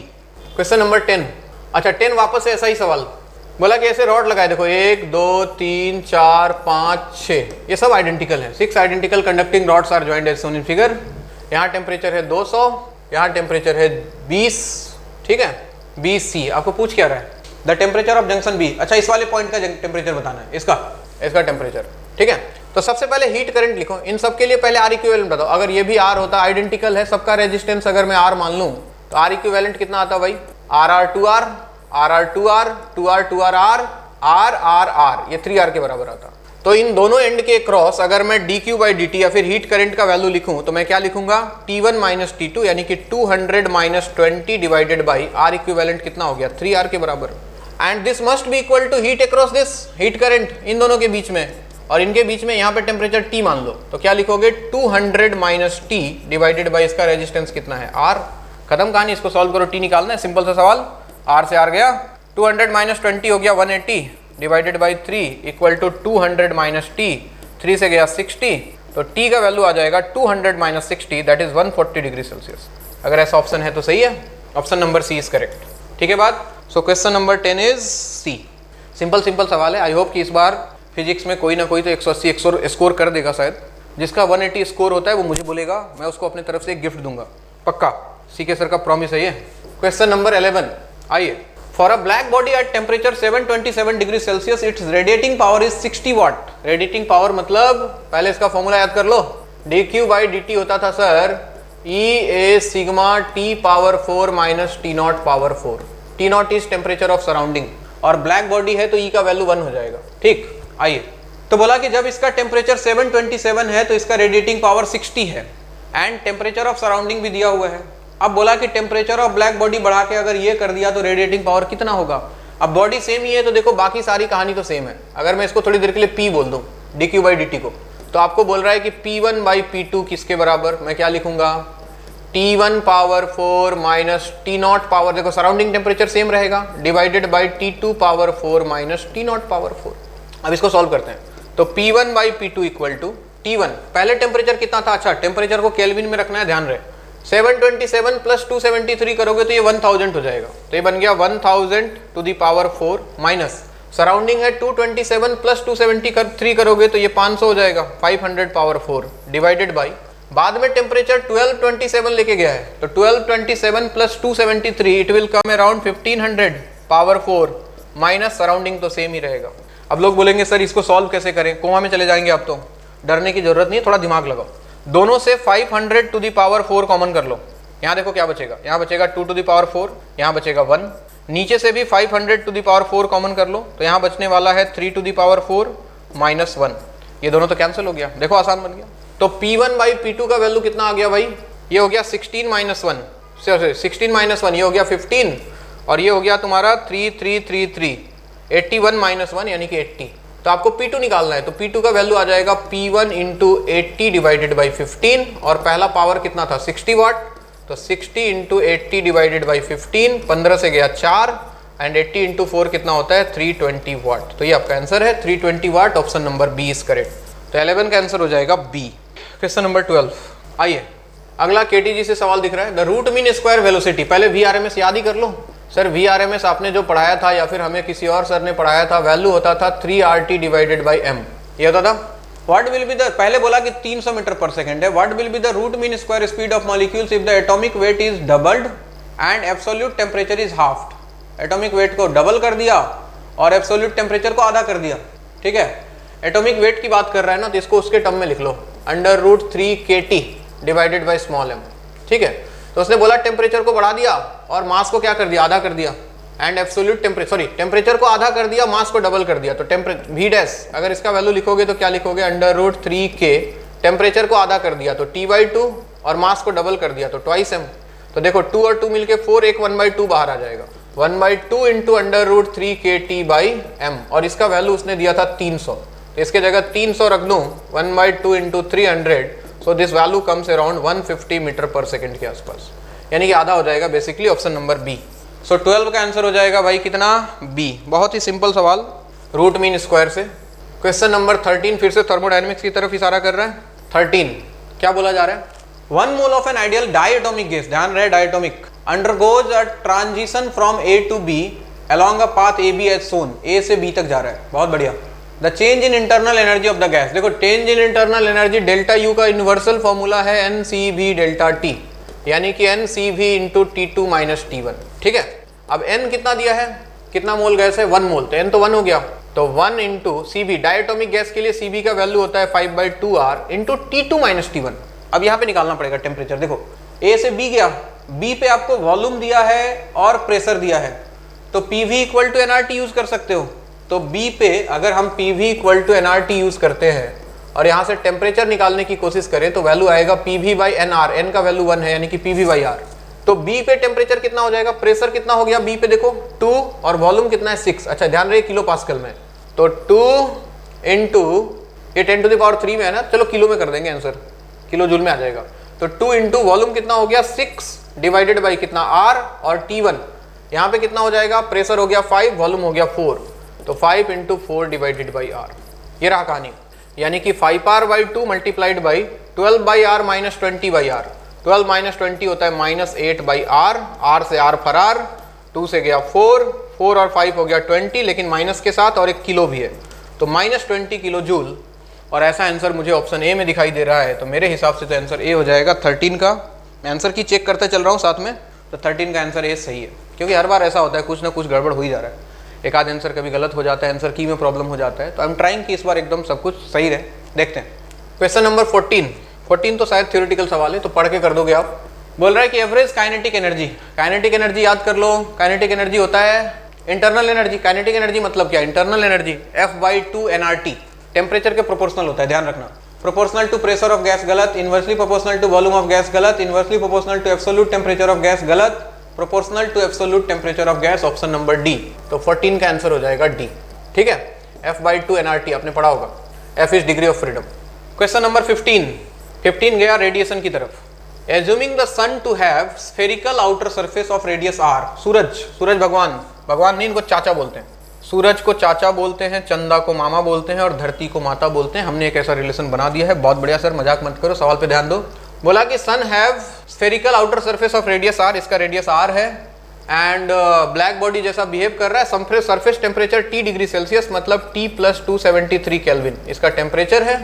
क्वेश्चन नंबर 10, अच्छा 10 वापस से ऐसा ही सवाल बोला कि ऐसे रॉड लगाए, देखो 1 2 3 4 5 6, ये सब आइडेंटिकल है। 6 identical conducting rods are joined as shown in figure. यहाँ टेम्परेचर है 200, यहाँ टेम्परेचर है 20, ठीक है, 20 C। आपको पूछ क्या रहा है? The temperature of junction B. अच्छा इस वाले पॉइंट का टेम्परेचर बताना है, इसका टेम्परेचर, ठीक है। तो सबसे पहले हीट करंट लिखो, इन सब के लिए पहले आर इक्विवेलेंट बताओ। अगर ये भी आर होता, आइडेंटिकल है, सबका रेजिस्टेंस अगर मैं आर मान लूं, तो आर इक्विवेलेंट कितना आता भाई? Are 2R, are 2R, 2R 2R R, ये 3R के बराबर आता। तो इन दोनों एंड के क्रॉस अगर मैं dq बाई dt या फिर हीट करंट का वैल्यू लिखूं, तो मैं क्या लिखूंगा? T1 माइनस T2 यानी कि 200 minus 20 divided by R equivalent कितना हो गया? 3R के बराबर। And this must be equal to heat across this, heat current in दोनों के बीच में, और इनके बीच में यहाँ पे टेम्परेचर T मान लो, तो क्या लिखोगे? 200 माइनस T डिवाइडेड बाई इसका रेजिस्टेंस कितना है? R। खत्म कहानी, इसको सॉल्व करो, T निकालना है, सिंपल सा सवाल। R से R गया, 200 माइनस 20 हो गया 180 divided by 3 equal to 200 minus T, 3 से गया 60, तो T का वैल्यू आ जाएगा 200 minus 60, that is 140 degree Celsius. अगर ऐसा ऑप्शन है तो सही है, option number C is correct. ठीक है बात। So question number 10 is C. Simple सवाल है। आई होप कि इस बार फिजिक्स में कोई ना कोई तो 180 स्कोर कर देगा शायद। जिसका 180 स्कोर होता है वो मुझे बोलेगा, मैं उसको अपने तरफ से एक गिफ्ट दूंगा, पक्का। सीके सर का प्रॉमिस है ये। क्वेश्चन नंबर 11 आइए। For a black body at temperature 727 degree Celsius its radiating power is 60 watt. Radiating power मतलब पहले इसका फॉर्मूला याद कर लो, dq बाई dt होता था sir E a sigma T power 4 minus T not power 4। T not is temperature of surrounding और black body है तो E का वैल्यू 1 हो जाएगा। ठीक, आइए। तो बोला कि जब इसका टेम्परेचर 727 है तो इसका रेडिएटिंग पावर 60 है एंड टेम्परेचर ऑफ सराउंडिंग भी दिया हुआ है। अब बोला कि टेम्परेचर ऑफ ब्लैक बॉडी बढ़ा के अगर ये कर दिया तो रेडिएटिंग पावर कितना होगा। अब बॉडी सेम ही है तो देखो बाकी सारी कहानी तो सेम है। अगर मैं इसको थोड़ी देर के लिए P बोल दूं, dq बाई dt को, तो आपको बोल रहा है कि P1 बाई P2 किसके बराबर, मैं क्या लिखूंगा? T1 power 4 minus T0 power, देखो सराउंडिंग टेम्परेचर सेम रहेगा, divided by T2 power 4 minus T0 power 4। अब इसको सॉल्व करते हैं। तो P1 by P2 equal to T1, पहले टेम्परेचर कितना था, अच्छा टेम्परेचर को केल्विन में रखना है, ध्यान रहे, 727 प्लस 273 करोगे तो ये 1000 हो जाएगा, तो ये बन गया 1000 to the power 4 minus surrounding है 227 प्लस 273 करोगे तो ये 500 हो जाएगा, 500 पावर 4 डिवाइडेड बाई, बाद में टेम्परेचर 1227 लेके गया है, तो 1227 plus 273 it will come around 1500 power 4 minus surrounding तो सेम ही रहेगा। अब लोग बोलेंगे सर इसको सॉल्व कैसे करें, कोमा में चले जाएंगे आप, तो डरने की जरूरत नहीं है, थोड़ा दिमाग लगाओ। दोनों से 500 टू दी पावर 4 कॉमन कर लो, यहाँ देखो क्या बचेगा, यहाँ बचेगा 2 टू दी पावर 4, यहाँ बचेगा 1, नीचे से भी 500 टू दी पावर 4 कॉमन कर लो, तो यहाँ बचने वाला है 3 टू दी पावर 4 माइनस 1, ये दोनों तो कैंसिल हो गया, देखो आसान बन गया। तो P1 बाई P2 का वैल्यू कितना आ गया भाई, ये हो गया 16 माइनस 1, 16 माइनस 1 ये हो गया 15, और ये हो गया तुम्हारा 3333, 81 माइनस 1 यानी कि 80। तो आपको P2 निकालना है, तो P2 का वैल्यू आ जाएगा P1 इंटू 80 डिवाइडेड बाई 15, और पहला पावर कितना था 60 वाट, तो 60 इंटू 80 डिवाइडेड बाई 15, 15 से गया 4, एंड 80 इंटू 4 कितना होता है 320 वाट। तो ये आपका आंसर है 320 watt, option number B is correct. तो 11 का आंसर हो जाएगा बी। क्वेश्चन नंबर 12, आइए अगला KTG से सवाल दिख रहा है, the root mean square velocity, पहले VRMS याद ही कर लो सर, VRMS आपने जो पढ़ाया था या फिर हमें किसी और सर ने पढ़ाया था, वैल्यू होता था 3RT डिवाइडेड बाई m, ये होता था। व्हाट विल बी द, पहले बोला कि 300 मीटर पर सेकंड है, what will be the root mean square speed of molecules if the atomic weight is doubled and absolute temperature is halved. Atomic weight को double कर दिया और absolute temperature को आधा कर दिया, ठीक है। एटॉमिक वेट की बात कर रहा है ना, तो इसको उसके टर्म में लिख लो, √3kT divided by small m, ठीक है। तो उसने बोला टेम्परेचर को बढ़ा दिया और मास को क्या कर दिया, आधा कर दिया, एंड एब्सोल्यूट टेम्परेचर को आधा कर दिया, मास को डबल कर दिया, तो V डैश अगर इसका वैल्यू लिखोगे तो क्या लिखोगे, √3k, टेम्परेचर को आधा कर दिया तो T/2 और मास को डबल कर दिया तो ट्वाइस m। तो देखो 2 और 2 मिलके 4, एक 1/2 बाहर आ जाएगा, 1/2 इंटू √3kT/m, और इसका वैल्यू उसने दिया था 300, तो इसके जगह 300 रख दूं, 1/2 into 300, so this value comes around 150 metre per second के आसपास, यानी कि आधा हो जाएगा, basically option number B. So 12 का आंसर हो जाएगा भाई कितना, बी। बहुत ही सिंपल सवाल रूट मीन स्क्वायर से। क्वेश्चन नंबर 13 फिर से थर्मोडायनेमिक्स की तरफ इशारा कर रहा है। 13 क्या बोला जा रहा है, 1 mole of an ideal diatomic gas, ध्यान रहे diatomic, undergoes a transition from A to B along a path AB as shown, A से B तक जा रहा है, बहुत बढ़िया। The change in internal energy of the gas, देखो change in internal energy delta U का यूनिवर्सल फॉर्मूला है NCV डेल्टा T, यानी कि NCV into T2 minus T1, ठीक है। अब N कितना दिया है, कितना मोल गैस है, 1 मोल, तो N तो 1 हो गया, तो 1 इंटू CV, डायटोमिक गैस के लिए CV का वैल्यू होता है 5/2R into T2 minus T1। अब यहाँ पे निकालना पड़ेगा टेम्परेचर, देखो A से B गया, B पे आपको वॉल्यूम दिया है और प्रेशर दिया है, तो PV equal to NRT use कर सकते हो। तो B पे अगर हम PV equal to NRT use करते हैं और यहाँ से टेम्परेचर निकालने की कोशिश करें तो वैल्यू आएगा PV/NR, N का वैल्यू 1 है यानी कि PV/R। तो B पे टेम्परेचर कितना हो जाएगा, प्रेशर कितना हो गया B पे, देखो 2, और वॉल्यूम कितना है 6, अच्छा ध्यान रहे किलो पास्कल में, तो 2 इंटू ये 10⁻³ में है ना, चलो किलो में कर देंगे आंसर, किलो जूल में आ जाएगा। तो 2 इंटू वॉल्यूम कितना हो गया 6 डिवाइडेड बाई कितना R, और T1 यहाँ पे कितना हो जाएगा, प्रेशर हो गया 5, वॉल्यूम हो गया 4, तो 5 इंटू 4 डिवाइडेड बाई R, ये रहा कहानी। यानी कि 5R/2 multiplied by 12/R minus 20/R, 12 minus 20 होता है -8/R, R से R फरार, 2 से गया 4, 4 और 5 हो गया 20, लेकिन माइनस के साथ और एक किलो भी है, तो -20 किलो जूल, और ऐसा आंसर मुझे ऑप्शन ए में दिखाई दे रहा है। तो मेरे हिसाब से तो आंसर ए हो जाएगा 13 का। मैं आंसर की चेक करते चल रहा हूँ साथ में, तो 13 का आंसर ए सही है, क्योंकि हर बार ऐसा होता है कुछ ना कुछ गड़बड़ हो ही जा रहा है, एक आध आंसर कभी गलत हो जाता है, आंसर की में प्रॉब्लम हो जाता है, तो आई एम ट्राइंग कि इस बार एकदम सब कुछ सही रहे। देखते हैं क्वेश्चन नंबर 14 तो शायद थ्योरेटिकल सवाल है, तो पढ़ के कर दोगे आप। बोल रहा है कि एवरेज काइनेटिक एनर्जी याद कर लो, काइनेटिक एनर्जी होता है इंटरनल एनर्जी, काइनेटिक एनर्जी मतलब क्या, internal energy F/2 NRT, temperature के प्रोपोर्शनल होता है, ध्यान रखना, proportional to pressure of gas गलत, inversely proportional to volume of gas गलत, inversely proportional to absolute temperature of gas गलत, proportional to absolute temperature of gas, option number D. तो 14 का आंसर हो जाएगा डी, ठीक है। F/2 NRT आपने पढ़ा होगा, F is degree of freedom. Question number 15 गया रेडिएशन की तरफ। Assuming the sun to have spherical outer surface of radius R. सूरज भगवान नहीं, इनको चाचा बोलते हैं। सूरज को चाचा बोलते हैं, चंदा को मामा बोलते हैं और धरती को माता बोलते हैं। हमने एक ऐसा रिलेशन बना दिया है। बहुत बढ़िया सर, मजाक मत करो, सवाल पे ध्यान दो। बोला कि sun have spherical outer surface of radius R, इसका रेडियस आर है एंड ब्लैक बॉडी जैसा बिहेव कर रहा है। Surface temperature T degree Celsius मतलब T + 273 केल्विन इसका टेम्परेचर है।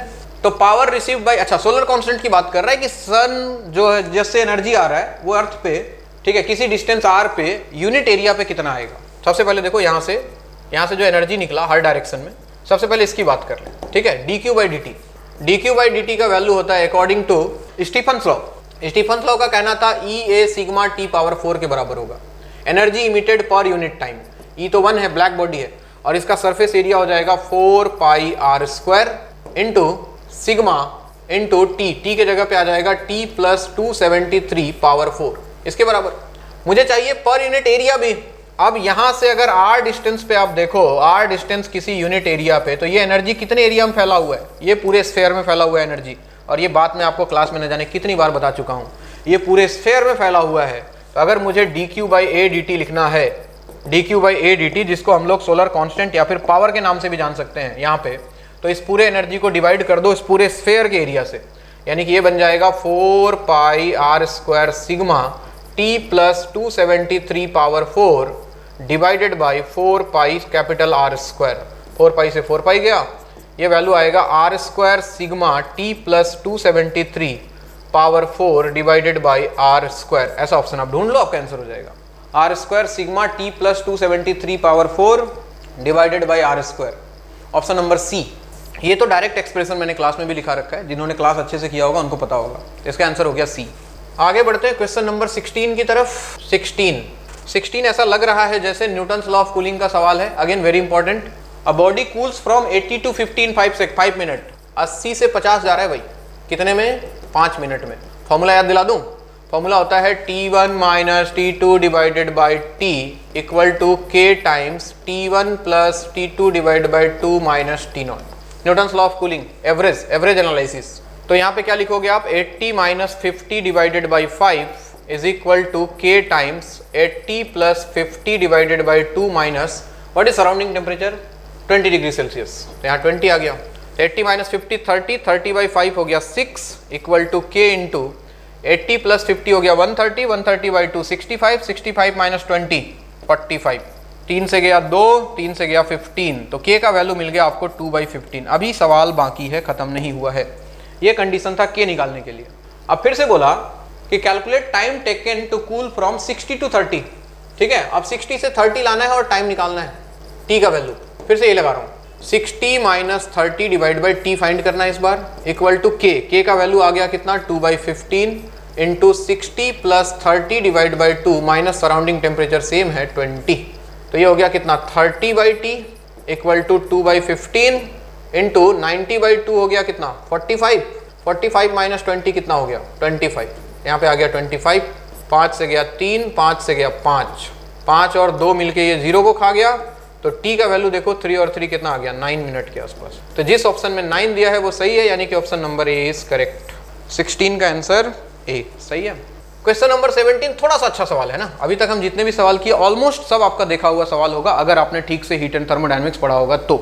तो पावर रिसीव बाय, अच्छा सोलर कांस्टेंट की बात कर रहा है कि सन जो है जिससे एनर्जी आ रहा है वो अर्थ पे, ठीक है, किसी डिस्टेंस r पे यूनिट एरिया पे कितना आएगा। सबसे पहले देखो यहाँ से जो एनर्जी निकला हर डायरेक्शन में, सबसे पहले इसकी बात कर लें, ठीक है। dq/dt का वैल्यू होता है अकॉर्डिंग टू स्टीफन्स लॉ का कहना था E a sigma T power 4 के बराबर होगा। Energy emitted per unit time, E तो 1 है, ब्लैक बॉडी है, और इसका सरफेस एरिया हो जाएगा 4πr² into sigma into T के जगह पे आ जाएगा T + 273 पावर 4 इसके बराबर। मुझे चाहिए पर यूनिट एरिया भी। अब यहां से अगर r डिस्टेंस पे आप देखो, r डिस्टेंस किसी यूनिट एरिया पे, तो ये एनर्जी कितने एरिया में फैला हुआ है, ये पूरे स्फेयर में फैला हुआ है एनर्जी। और ये बात मैं आपको क्लास में न जाने कितनी बार बता चुका हूं, ये पूरे स्फेयर में फैला हुआ है। तो अगर मुझे dq/a/dt लिखना है, dq/a/dt जिसको हम लोग सोलर कांस्टेंट या फिर पावर के नाम से भी जान सकते हैं यहाँ पे, तो इस पूरे एनर्जी को डिवाइड कर दो इस पूरे स्फेयर के एरिया से, यानी कि ये बन जाएगा 4πr² sigma T + 273 power 4 divided by 4π capital R²। 4π से 4π गया, ये वैल्यू आएगा R² sigma T + 273 power 4 divided by R²। ऐसा ऑप्शन आप ढूंढ लो, आपका आंसर हो जाएगा R² sigma T + 273 power 4 divided by R²। Option number C. ये तो डायरेक्ट एक्सप्रेशन मैंने क्लास में भी लिखा रखा है, जिन्होंने क्लास अच्छे से किया होगा उनको पता होगा। इसका आंसर हो गया सी। आगे बढ़ते हैं क्वेश्चन नंबर 16 की तरफ। 16 ऐसा लग रहा है जैसे न्यूटन्स लॉ ऑफ कूलिंग का सवाल है। Again very important. A body cools from 80 to 15 5 minute. 80 से 50 जा रहा है भाई, कितने में? 5 मिनट में। फॉर्मूला याद दिला दूं? फॉर्मूला होता है T1 - T2 divided by T equal to K times T1 + T2 divided by 2 - T0। Newton's law of cooling, average analysis. तो यहाँ पे क्या लिखोगे आप? 80 - 50 divided by 5 is equal to K times 80 + 50 divided by 2 minus what is surrounding temperature 20 degree Celsius. तो यहाँ 20 आ गया। 80 - 50 30 by 5 हो गया 6 इक्वल टू K इंटू 80 + 50 हो गया 130 बाई 2 65 65 - 20 45। 3 से गया 2, 3 से गया 15, तो K का वैल्यू मिल गया आपको 2/15। अभी सवाल बाकी है, खत्म नहीं हुआ है। ये कंडीशन था K निकालने के लिए। अब फिर से बोला कि calculate time taken to cool from 60 to 30। ठीक है, अब 60 से 30 लाना है और टाइम निकालना है। T का वैल्यू फिर से ये लगा रहा हूँ, 60 - 30 डिवाइड बाई T फाइंड करना है इस बार, इक्वल टू K का वैल्यू आ गया कितना 2/15 into 60 + 30 divide by 2 minus surrounding temperature same है 20। तो ये हो गया कितना 30/T इक्वल टू 2/15 इंटू 90/2 हो गया कितना 45 माइनस 20 कितना हो गया 25। यहाँ पे आ गया 25। 5 से गया 3, 5 से गया 5 और 2 मिलके ये 0 को खा गया। तो T का वैल्यू देखो 3 और 3 कितना आ गया 9 मिनट के आसपास। तो जिस ऑप्शन में 9 दिया है वो सही है, यानी कि option number A is correct. 16 का आंसर ए सही है। क्वेश्चन नंबर 17 थोड़ा सा अच्छा सवाल है ना। अभी तक हम जितने भी सवाल किए ऑलमोस्ट सब आपका देखा हुआ सवाल होगा, अगर आपने ठीक से हीट एंड थर्मोडायनेमिक्स पढ़ा होगा तो,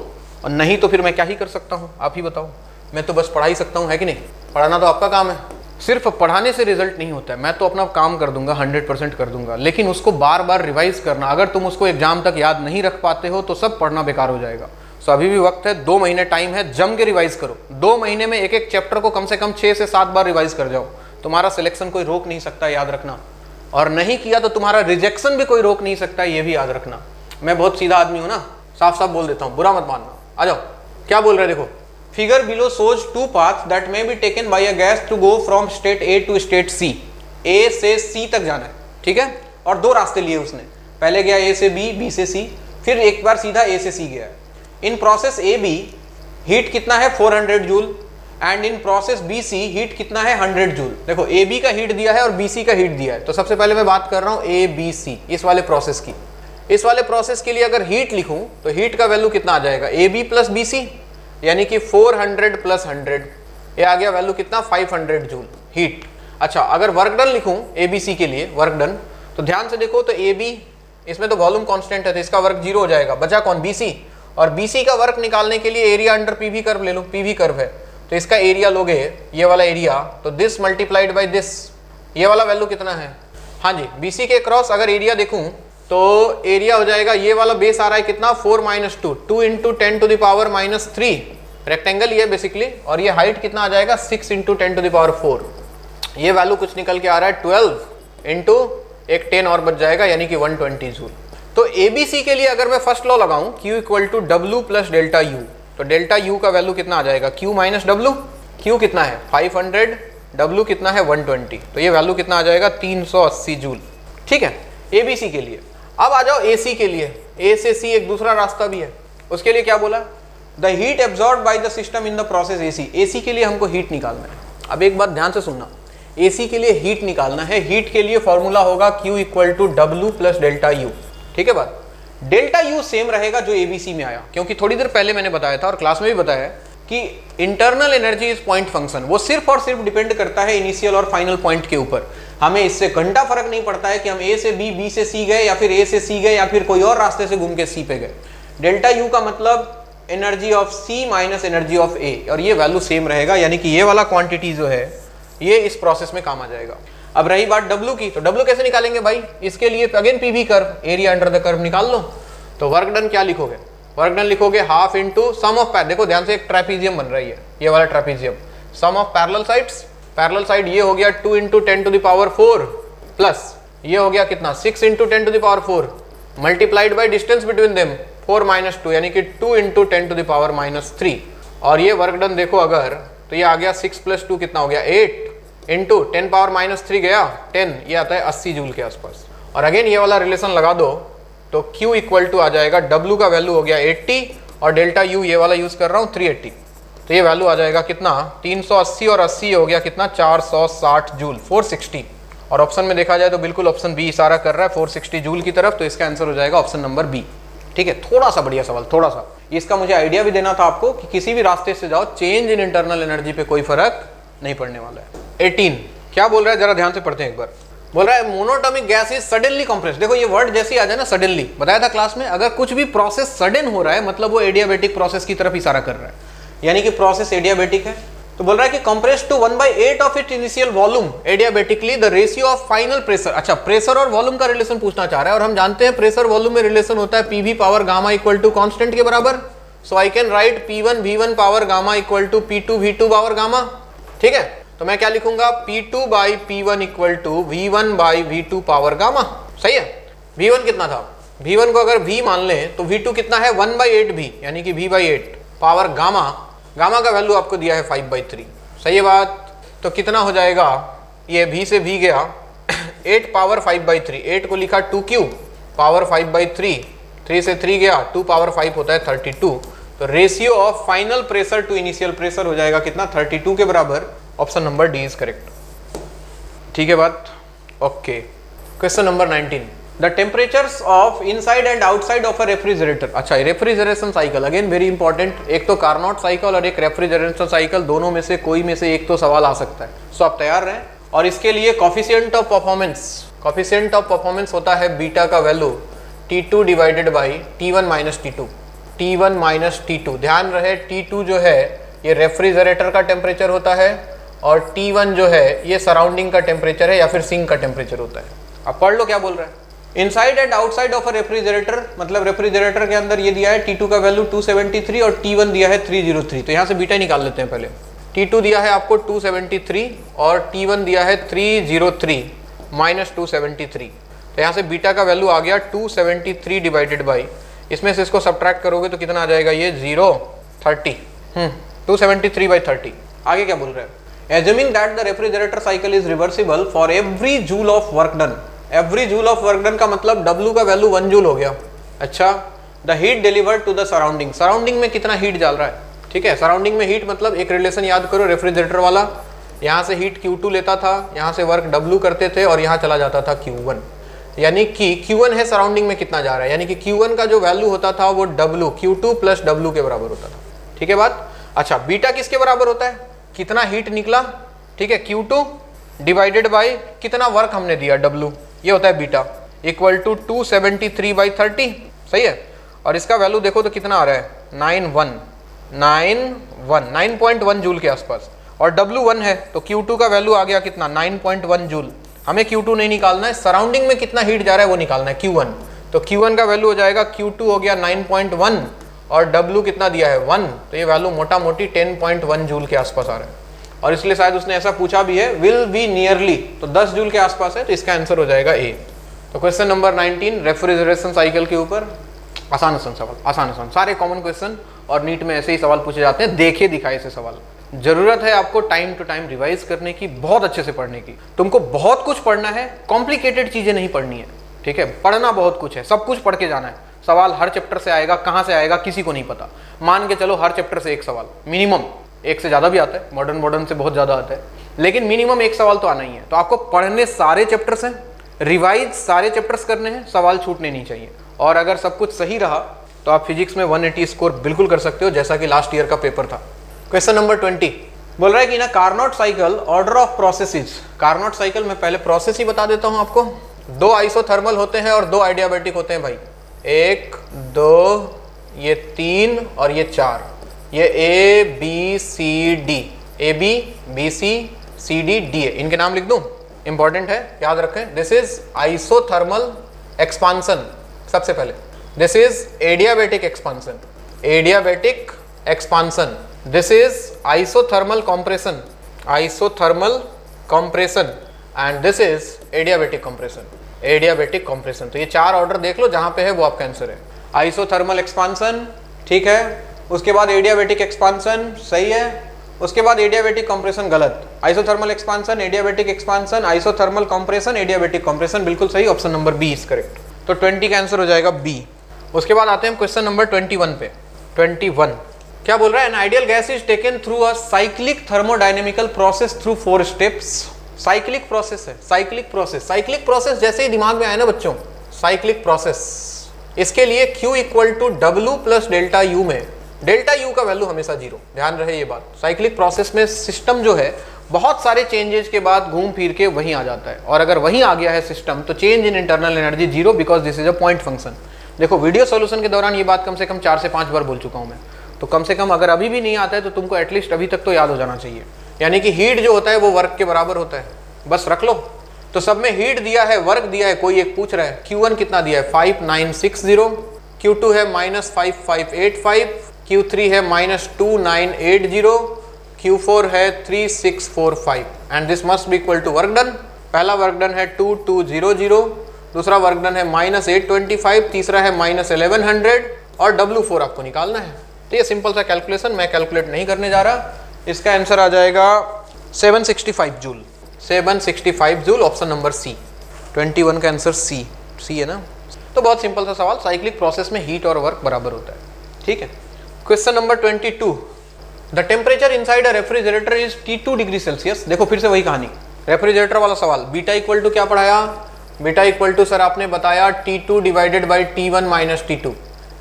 और नहीं तो फिर मैं क्या ही कर सकता हूँ, आप ही बताओ। मैं तो बस पढ़ा ही सकता हूँ, है कि नहीं? पढ़ाना तो आपका काम है। सिर्फ पढ़ाने से रिजल्ट नहीं होता है। मैं तो अपना काम कर दूंगा, 100% कर दूंगा, लेकिन उसको बार बार रिवाइज करना। अगर तुम उसको एग्जाम तक याद नहीं रख पाते हो तो सब पढ़ना बेकार हो जाएगा। सो अभी भी वक्त है, 2 महीने टाइम है, जम के रिवाइज करो। 2 महीने में एक चैप्टर को कम से कम 6 से 7 बार रिवाइज कर जाओ। तुम्हारा सिलेक्शन कोई रोक नहीं सकता, याद रखना। और नहीं किया तो तुम्हारा रिजेक्शन भी कोई रोक नहीं सकता, ये भी याद रखना। मैं बहुत सीधा आदमी हूं ना, साफ साफ बोल देता हूं, बुरा मत मानना। आ जाओ, क्या बोल रहे देखो। Figure below shows 2 paths that may be taken by a gas to go from state A to state C. A से सी तक जाना है, ठीक है, और 2 रास्ते लिए उसने। पहले गया ए से बी, बी से सी, फिर एक बार सीधा ए से सी गया। In process A B heat कितना है 400 joule, and in process B C heat कितना है 100 जूल। देखो ए बी का हीट दिया है और बी सी का हीट दिया है। तो सबसे पहले मैं बात कर रहा हूँ ए बी सी इस वाले प्रोसेस की। इस वाले प्रोसेस के लिए अगर हीट लिखूं तो हीट का वैल्यू कितना आ जाएगा A B plus B C, यानी कि 400 + 100, ये आ गया वैल्यू कितना 500 जूल हीट। अच्छा, अगर वर्क डन लिखूं ABC के लिए वर्क डन, तो ध्यान से देखो तो AB इसमें तो वॉल्यूम कांस्टेंट है तो इसका वर्क 0 हो जाएगा, बचा कौन BC, और BC का वर्क निकालने के लिए एरिया अंडर PV कर्व ले लो, PV कर्व है तो इसका एरिया लोगे ये वाला एरिया, तो दिस मल्टीप्लाइड बाय दिस, ये वाला वैल्यू कितना है, हाँ जी BC के क्रॉस अगर एरिया देखूं तो एरिया हो जाएगा, ये वाला बेस आ रहा है कितना 4 - 2, 2 × 10⁻³ रेक्टेंगल ये बेसिकली, और ये हाइट कितना आ जाएगा 6 × 10⁴, ये वैल्यू कुछ निकल के आ रहा है 12 × एक 10 और बच जाएगा यानी कि 120 जूल। तो ABC के लिए अगर मैं फर्स्ट लॉ लगाऊं Q = W + ΔU, तो डेल्टा U का वैल्यू कितना आ जाएगा Q - W, Q कितना है 500, W कितना है 120, तो ये वैल्यू कितना आ जाएगा 380 जूल। ठीक है ABC के लिए। अब आ जाओ AC के लिए, A से C एक दूसरा रास्ता भी है, उसके लिए क्या बोला, the heat absorb by the system in the process AC, AC के लिए हमको हीट निकालना है। अब एक बात ध्यान से सुनना, AC के लिए हीट निकालना है, हीट के लिए फॉर्मूला होगा Q = W + ΔU, ठीक है बात। डेल्टा U सेम रहेगा जो ABC में आया, क्योंकि थोड़ी देर पहले मैंने बताया था और क्लास में भी बताया कि internal energy is point function, वो सिर्फ और सिर्फ डिपेंड करता है इनिशियल और फाइनल पॉइंट के ऊपर। हमें इससे घंटा फर्क नहीं पड़ता है कि हम A से B, B से C गए या फिर A से C गए या फिर कोई और रास्ते से घूम के C पे गए। डेल्टा U का मतलब energy of C minus energy of A, और ये वैल्यू सेम रहेगा, यानी कि ये वाला क्वांटिटी जो है ये इस प्रोसेस में काम आ जाएगा। अब रही बात W की, तो W कैसे निकालेंगे भाई, इसके लिए again PV curve, area under the curve निकाल लो। तो वर्क डन क्या लिखोगे, वर्क डन लिखोगे हाफ इंटू सम ऑफ, देखो ध्यान से एक ट्रेपीजियम बन रही है, ये वाला trapezium, sum of parallel sides, parallel side ये हो गया 2 × 10⁴ प्लस ये हो गया कितना 6 × 10⁴ multiplied by distance between them 4 - 2 यानी कि 2 × 10⁻³ और ये वर्क डन देखो अगर तो ये आ गया 6 + 2 कितना हो गया 8 × 10⁻³ गया 10, ये आता है 80 जूल के आसपास। और अगेन ये वाला रिलेशन लगा दो तो Q = आ जाएगा, W का वैल्यू हो गया 80 और डेल्टा U ये वाला यूज कर रहा हूँ 380, तो ये वैल्यू आ जाएगा कितना 380 और 80 हो गया कितना 460 जूल 460, और ऑप्शन में देखा जाए तो बिल्कुल ऑप्शन बी इशारा कर रहा है 460 जूल की तरफ, तो इसका आंसर हो जाएगा ऑप्शन नंबर बी। ठीक है, थोड़ा सा बढ़िया सवाल, थोड़ा सा इसका मुझे आइडिया भी देना था आपको कि किसी भी रास्ते से जाओ चेंज इन इंटरनल एनर्जी पे कोई फर्क नहीं पड़ने वाला है। 18 क्या बोल रहा है जरा ध्यान से पढ़ते हैं एक बार। बोल रहा है monoatomic gas is suddenly compressed. देखो ये वर्ड जैसे आ जाए ना सडनली, बताया था क्लास में, अगर कुछ भी प्रोसेस सडन हो रहा है मतलब वो एडियाबेटिक प्रोसेस की तरफ इशारा कर रहा है, यानी कि प्रोसेस एडियाबेटिक है। तो बोल रहा है कि compressed to 1/8 of it initial volume adiabatically the ratio of final pressure. अच्छा, प्रेशर और वॉल्यूम का रिलेशन पूछना चाह रहा है, और हम जानते हैं प्रेशर वॉल्यूम में रिलेशन होता है PV power gamma equal to constant के बराबर। So I can write P1 V1 power gamma equal to P2 V2 power gamma. ठीक है, तो मैं क्या लिखूंगा P2 by P1 equal to V1 by V2 power gamma. सही है, V1 कितना था, V1 को अगर V मान लें तो V2 कितना है 1/8 V, यानी कि V/8 पावर गामा। गामा का वैल्यू आपको दिया है 5/3। सही है बात, तो कितना हो जाएगा, ये V से V गया 8 पावर 5/3, 8 को लिखा 2Q पावर 5/3, 3 से 3 गया 2 पावर 5 होता है 32। तो ratio of final pressure to initial pressure हो जाएगा कितना 32 के बराबर। Option number D is correct. ठीक है बात, okay. Question number 19, the temperatures of inside and outside of a refrigerator. अच्छा, refrigeration cycle again very important, एक तो कार्नोट साइकिल और एक रेफ्रिजरेशन साइकिल, दोनों में से कोई में से एक तो सवाल आ सकता है। सो आप तैयार रहें, और इसके लिए कोफिशिएंट ऑफ परफॉर्मेंस होता है बीटा का value T2 divided by T1 minus T2, T1 minus T2। ध्यान रहे T2 जो है ये रेफ्रिजरेटर का टेम्परेचर होता है और T1 जो है ये सराउंडिंग का टेम्परेचर है या फिर सिंक का टेम्परेचर होता है। अब पढ़ लो क्या बोल रहा है। Inside and outside of a refrigerator, मतलब रेफ्रिजरेटर के अंदर ये दिया है T2 का वैल्यू 273 और T1 दिया है 303। तो यहाँ से बीटा निकाल लेते हैं पहले। T2 दिया है आपको 273 और T1 दिया है 303 माइनस 273। तो यहाँ से बीटा का वैल्यू आ गया 273 डिवाइडेड बाई, इसमें से इसको सब्ट्रैक्ट करोगे तो कितना आ जाएगा ये 30 273/30। आगे क्या बोल रहे हैं, Assuming that the refrigerator cycle is reversible for every joule of work done। every joule of work done का मतलब W का वैल्यू 1 जूल हो गया। अच्छा, the heat delivered to the surrounding, surrounding में कितना हीट डाल रहा है। ठीक है, सराउंडिंग में हीट मतलब एक रिलेशन याद करो रेफ्रिजरेटर वाला, यहाँ से हीट Q2 लेता था, यहाँ से वर्क W करते थे और यहाँ चला जाता था Q1, यानी कि Q1 है सराउंडिंग में कितना जा रहा है, यानी कि Q1 का जो वैल्यू होता था वो W Q2 प्लस W के बराबर होता था। ठीक है बात। अच्छा, बीटा किसके बराबर होता है, कितना हीट निकला। ठीक है, Q2 डिवाइडेड बाय कितना वर्क हमने दिया W, ये होता है बीटा, इक्वल टू 273/30, सही है। और इसका वैल्यू देखो तो कितना आ रहा है 9.1 जूल के आसपास, और W1 है तो Q2 का वैल्यू आ गया कितना 9.1 जूल। हमें Q2 नहीं निकालना है, सराउंडिंग में कितना हीट जा रहा है वो निकालना है Q1। तो Q1 का वैल्यू हो जाएगा, Q2 हो गया 9.1 और W कितना दिया है 1, तो ये वैल्यू मोटा मोटी 10.1 जूल के आसपास आ रहा है। और इसलिए शायद उसने ऐसा पूछा भी है, विल बी नियरली, तो 10 जूल के आसपास है, तो इसका आंसर हो जाएगा ए। तो क्वेश्चन नंबर 19 रेफ्रिजरेशन साइकिल के ऊपर आसान सवाल, आसान सारे कॉमन क्वेश्चन, और नीट में ऐसे ही सवाल पूछे जाते हैं, देखे दिखाए से सवाल। जरूरत है आपको टाइम टू टाइम रिवाइज करने की, बहुत अच्छे से पढ़ने की। तुमको बहुत कुछ पढ़ना है, कॉम्प्लिकेटेड चीजें नहीं पढ़नी है, ठीक है। पढ़ना बहुत कुछ है, सब कुछ पढ़ के जाना है। सवाल हर चैप्टर से आएगा, कहाँ से आएगा किसी को नहीं पता। मान के चलो हर चैप्टर से एक सवाल मिनिमम, एक से ज्यादा भी आता है, मॉडर्न से बहुत ज्यादा आता है, लेकिन मिनिमम एक सवाल तो आना ही है। तो आपको पढ़ने सारे चैप्टर्स हैं, रिवाइज सारे चैप्टर्स करने हैं, सवाल छूटने नहीं चाहिए। और अगर सब कुछ सही रहा तो आप फिजिक्स में 180 स्कोर बिल्कुल कर सकते हो, जैसा कि लास्ट ईयर का पेपर था। क्वेश्चन नंबर 20 बोल रहा है कि ना Carnot cycle order of processes. Carnot cycle में पहले प्रोसेस ही बता देता हूं आपको। 2 आइसोथर्मल होते हैं और 2 आइडियाबैटिक होते हैं भाई, 1 2 ये 3 और ये 4, ये A B C D, A B B C C D D है। इनके नाम लिख दूं, इंपॉर्टेंट है, याद रखें। दिस इज आइसोथर्मल एक्सपांसन, सबसे पहले this is adiabatic expansion, adiabatic expansion. This is isothermal compression, isothermal compression, and this is adiabatic compression, adiabatic compression. तो ये 4 ऑर्डर देख लो, जहां पे है वो आपका आंसर है। आइसोथर्मल एक्सपांसन, ठीक है, उसके बाद एडियाबैटिक एक्सपांसन, सही है, उसके बाद एडियाबैटिक कंप्रेशन गलत। Isothermal expansion, adiabatic expansion, isothermal compression, adiabatic compression, बिल्कुल सही, option number B is correct. तो 20 का आंसर हो जाएगा बी। उसके बाद आते हैं क्वेश्चन नंबर 21 पे। 21 क्या बोल रहा है, N ideal gas is taken through a cyclic thermodynamical process through 4 steps. Cyclic process है, साइक्लिक प्रोसेस, साइक्लिक प्रोसेस जैसे ही दिमाग में आया ना बच्चों, साइक्लिक प्रोसेस, इसके लिए Q equal to W plus delta U में डेल्टा U का वैल्यू हमेशा 0, ध्यान रहे ये बात। साइक्लिक प्रोसेस में सिस्टम जो है बहुत सारे चेंजेस के बाद घूम फिर के वहीं आ जाता है, और अगर वहीं आ गया है सिस्टम तो change in internal energy 0, because this is a point function. देखो वीडियो सॉल्यूशन के दौरान ये बात कम से कम 4 से 5 बार बोल चुका हूं मैं, तो कम से कम अगर अभी भी नहीं आता है तो तुमको एटलीस्ट अभी तक तो याद हो जाना चाहिए। यानी कि हीट जो होता है वो वर्क के बराबर होता है, बस रख लो। तो सब में हीट दिया है, वर्क दिया है, कोई एक पूछ रहा है Q1 कितना दिया है 5960, Q2 है -5585, Q3 है -2980, Q4 है 3645, and this must be equal to work done. पहला वर्क डन है 2200, दूसरा वर्क डन है -825, तीसरा है -1100, और W4 आपको निकालना है। तो ये सिंपल सा कैलकुलेशन, मैं कैलकुलेट नहीं करने जा रहा। इसका आंसर आ जाएगा 765 joule, 765 joule, option number C. 21 का आंसर सी है ना। तो बहुत सिंपल सा सवाल, साइक्लिक प्रोसेस में हीट और वर्क बराबर होता है, ठीक है। Question number 22, the temperature inside a refrigerator is T2 degree Celsius. देखो फिर से वही कहानी, रेफ्रिजरेटर वाला सवाल। बीटा इक्वल टू क्या पढ़ाया, बीटा इक्वल टू सर आपने बताया T2 divided by T1 minus T2।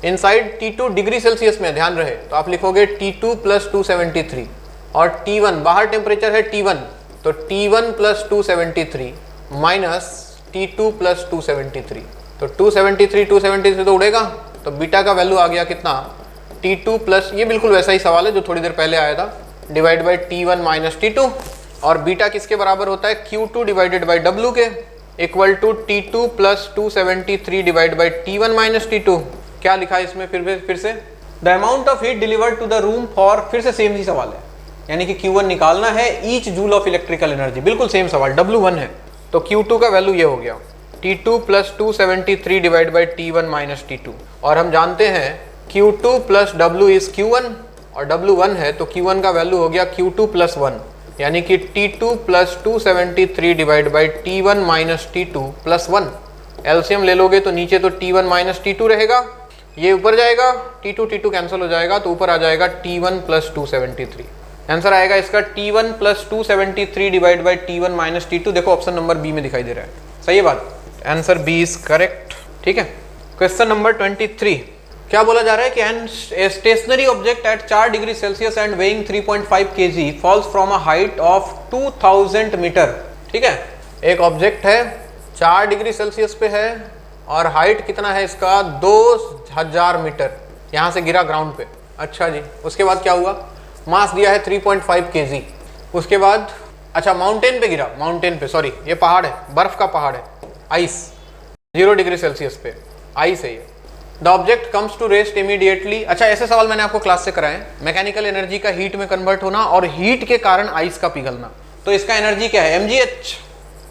Inside T2 degree Celsius में, ध्यान रहे, तो आप लिखोगे T2 प्लस 273, और T1 बाहर टेम्परेचर है T1, तो T1 plus 273 minus T2 plus 273, तो 273 तो उड़ेगा, तो बीटा का वैल्यू आ गया कितना T2 प्लस, ये बिल्कुल वैसा ही सवाल है जो थोड़ी देर पहले आया था, divide by T1 minus T2, और बीटा किसके बराबर होता है Q2 डिवाइडेड बाई W के, equal to T2 plus 273 divide by T1 minus T2। क्या लिखा है इसमें फिर से, the amount of heat delivered to the room for, फिर से सेम ही सवाल है, यानी कि Q1 निकालना है, each joule of electrical energy, बिल्कुल सेम सवाल। W1 है तो Q2 का वैल्यू ये हो गया T2 plus 273 divide by T1 minus T2, और हम जानते हैं Q2 plus W is Q1, और W1 है तो Q1 का वैल्यू हो गया Q2 प्लस 1, यानी कि T2 plus 273 divide by T1 minus T2 plus 1। LCM ले लोगे तो नीचे तो T1 माइनस T2 रहेगा, ये ऊपर जाएगा, T2 कैंसिल हो जाएगा, तो ऊपर आ जाएगा T1 प्लस 273। आंसर आएगा इसका T1 plus 273 divide by T1 minus T2। देखो ऑप्शन नंबर बी में दिखाई दे रहा है, सही है बात, आंसर बी इज करेक्ट, ठीक है। क्वेश्चन नंबर 23, क्या बोला जा रहा है कि an stationary object at 4 degree Celsius and weighing 3.5 kg falls from a height of 2000 metre, ठीक है, एक ऑब्जेक्ट है 4 डिग्री सेल्सियस पे है और हाइट कितना है इसका 2000 मीटर, यहाँ से गिरा ग्राउंड पे। अच्छा जी, उसके बाद क्या हुआ, मास दिया है 3.5 kg। उसके बाद अच्छा माउंटेन पे गिरा, माउंटेन पे सॉरी ये पहाड़ है, बर्फ का पहाड़ है, आइस 0 डिग्री सेल्सियस पे आइस है ये। The object comes to rest immediately. अच्छा ऐसे सवाल मैंने आपको क्लास से कराए, मैकेनिकल एनर्जी का हीट में कन्वर्ट होना और हीट के कारण आइस का पिघलना। तो इसका एनर्जी क्या है,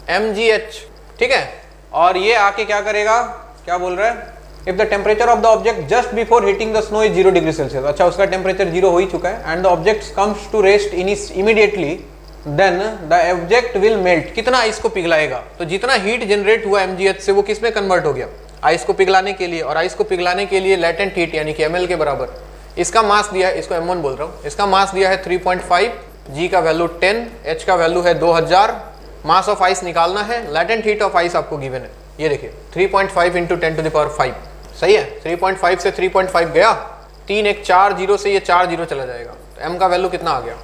mgh, ठीक है। और ये आके क्या करेगा, क्या बोल रहा है, if the temperature of the object just before hitting the snow is 0 degree Celsius. अच्छा उसका टेम्परेचर 0 हो ही चुका है and the object comes to rest immediately, then the object will melt. कितना आइस को पिघलाएगा, तो जितना हीट जनरेट हुआ mgh से वो किस में कन्वर्ट हो गया, आइस को पिघलाने के लिए। और आइस को पिघलाने के लिए लेटेंट हीट यानी कि ml के बराबर, इसका मास दिया है, इसको m1 बोल रहा हूँ, इसका मास दिया है 3.5, g का वैल्यू 10, h का वैल्यू है 2000, मास ऑफ आइस निकालना है, लेटेंट हीट ऑफ आइस आपको गिवन है, ये देखिए 3.5 इंटू 10⁵, सही है। 3.5 से 3.5 गया, 3 एक 4 जीरो से ये 4 जीरो चला जाएगा, तो m का वैल्यू कितना आ गया,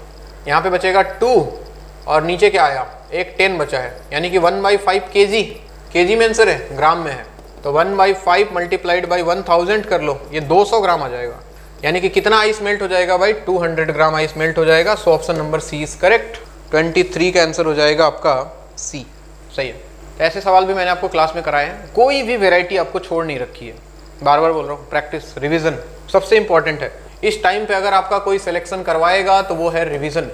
यहाँ पे बचेगा 2 और नीचे क्या आया, एक 10 बचा है, यानी कि 1/5 kg में आंसर है, ग्राम में है, तो 1/5 मल्टीप्लाइड बाई 1000 कर लो, ये 200 ग्राम आ जाएगा। यानी कि कितना आइस मेल्ट हो जाएगा भाई, 200 ग्राम आइस मेल्ट हो जाएगा। So option number C is correct. 23 का आंसर हो जाएगा आपका सी, सही है। तो ऐसे सवाल भी मैंने आपको क्लास में कराए हैं, कोई भी वेराइटी आपको छोड़ नहीं रखी है। बार बार बोल रहा हूँ, प्रैक्टिस रिवीजन सबसे इंपॉर्टेंट है। इस टाइम पे अगर आपका कोई सिलेक्शन करवाएगा तो वो है रिवीजन।